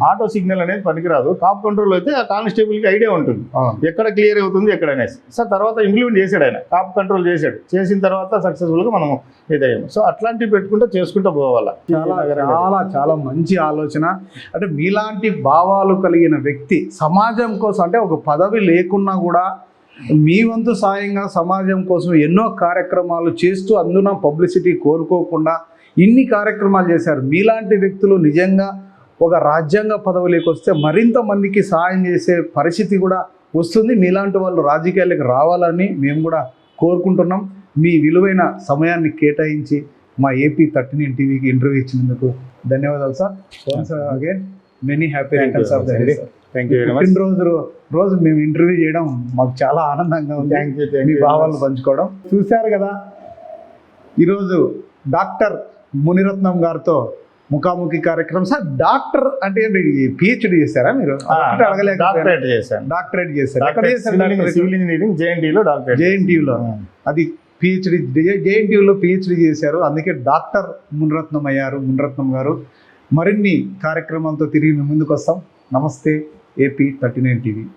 ఆటో సిగ్నల్ అనేది పనికిరాదు. కాప్ కంట్రోల్ అయితే ఆ కానిస్టేబుల్కి ఐడియా ఉంటుంది ఎక్కడ క్లియర్ అవుతుంది ఎక్కడ అనేసి. సార్ తర్వాత ఇంప్లిమెంట్ చేశాడు ఆయన, కాప్ కంట్రోల్ చేశాడు. చేసిన తర్వాత సక్సెస్ఫుల్గా మనం ఇదయ్యాము. సో అట్లాంటివి పెట్టుకుంటూ చేసుకుంటూ పోవాలా. చాలా చాలా మంచి ఆలోచన. అంటే మీలాంటి భావాలు కలిగిన వ్యక్తి సమాజం కోసం, అంటే ఒక పదవి లేకున్నా కూడా మీ వంతు సాయంగా సమాజం కోసం ఎన్నో కార్యక్రమాలు చేస్తూ అందున పబ్లిసిటీ కోరుకోకుండా ఇన్ని కార్యక్రమాలు చేశారు. మీలాంటి వ్యక్తులు నిజంగా ఒక రాజ్యాంగ పదవిలోకి వస్తే మరింత మందికి సహాయం చేసే పరిస్థితి కూడా వస్తుంది. మీలాంటి వాళ్ళు రాజకీయాలకు రావాలని మేము కూడా కోరుకుంటున్నాం. మీ విలువైన సమయాన్ని కేటాయించి మా ఏపీ 39 టీవీకి ఇంటర్వ్యూ ఇచ్చినందుకు ధన్యవాదాలు sir. Once again many happy returns of the day sir. Thank you very much. రోజు మేము ఇంటర్వ్యూ చేయడం మాకు చాలా ఆనందంగా ఉంది. మీ భావాలు పంచుకోవడం. చూశారు కదా, ఈరోజు డాక్టర్ మునిరత్నం గారితో ముఖాముఖి కార్యక్రమం. సార్ డాక్టర్ అంటే పిహెచ్డి చేశారా మీరు? డాక్టరేట్ చేశాను. డాక్టరేట్ చేశారు. ఎక్కడ చేశారు? సివిల్ ఇంజనీరింగ్ జేఎన్టీయూలో డాక్టరేట్. జేఎన్టీయూలో అది పిహెచ్డి, జేఎన్టీయూలో పిహెచ్డి చేశారు. అందుకే డాక్టర్ మునిరత్నం గారు. మరిన్ని కార్యక్రమాలతో తిరిగి మేము ముందుకు వస్తాం. నమస్తే ఏపీ 39 టీవీ.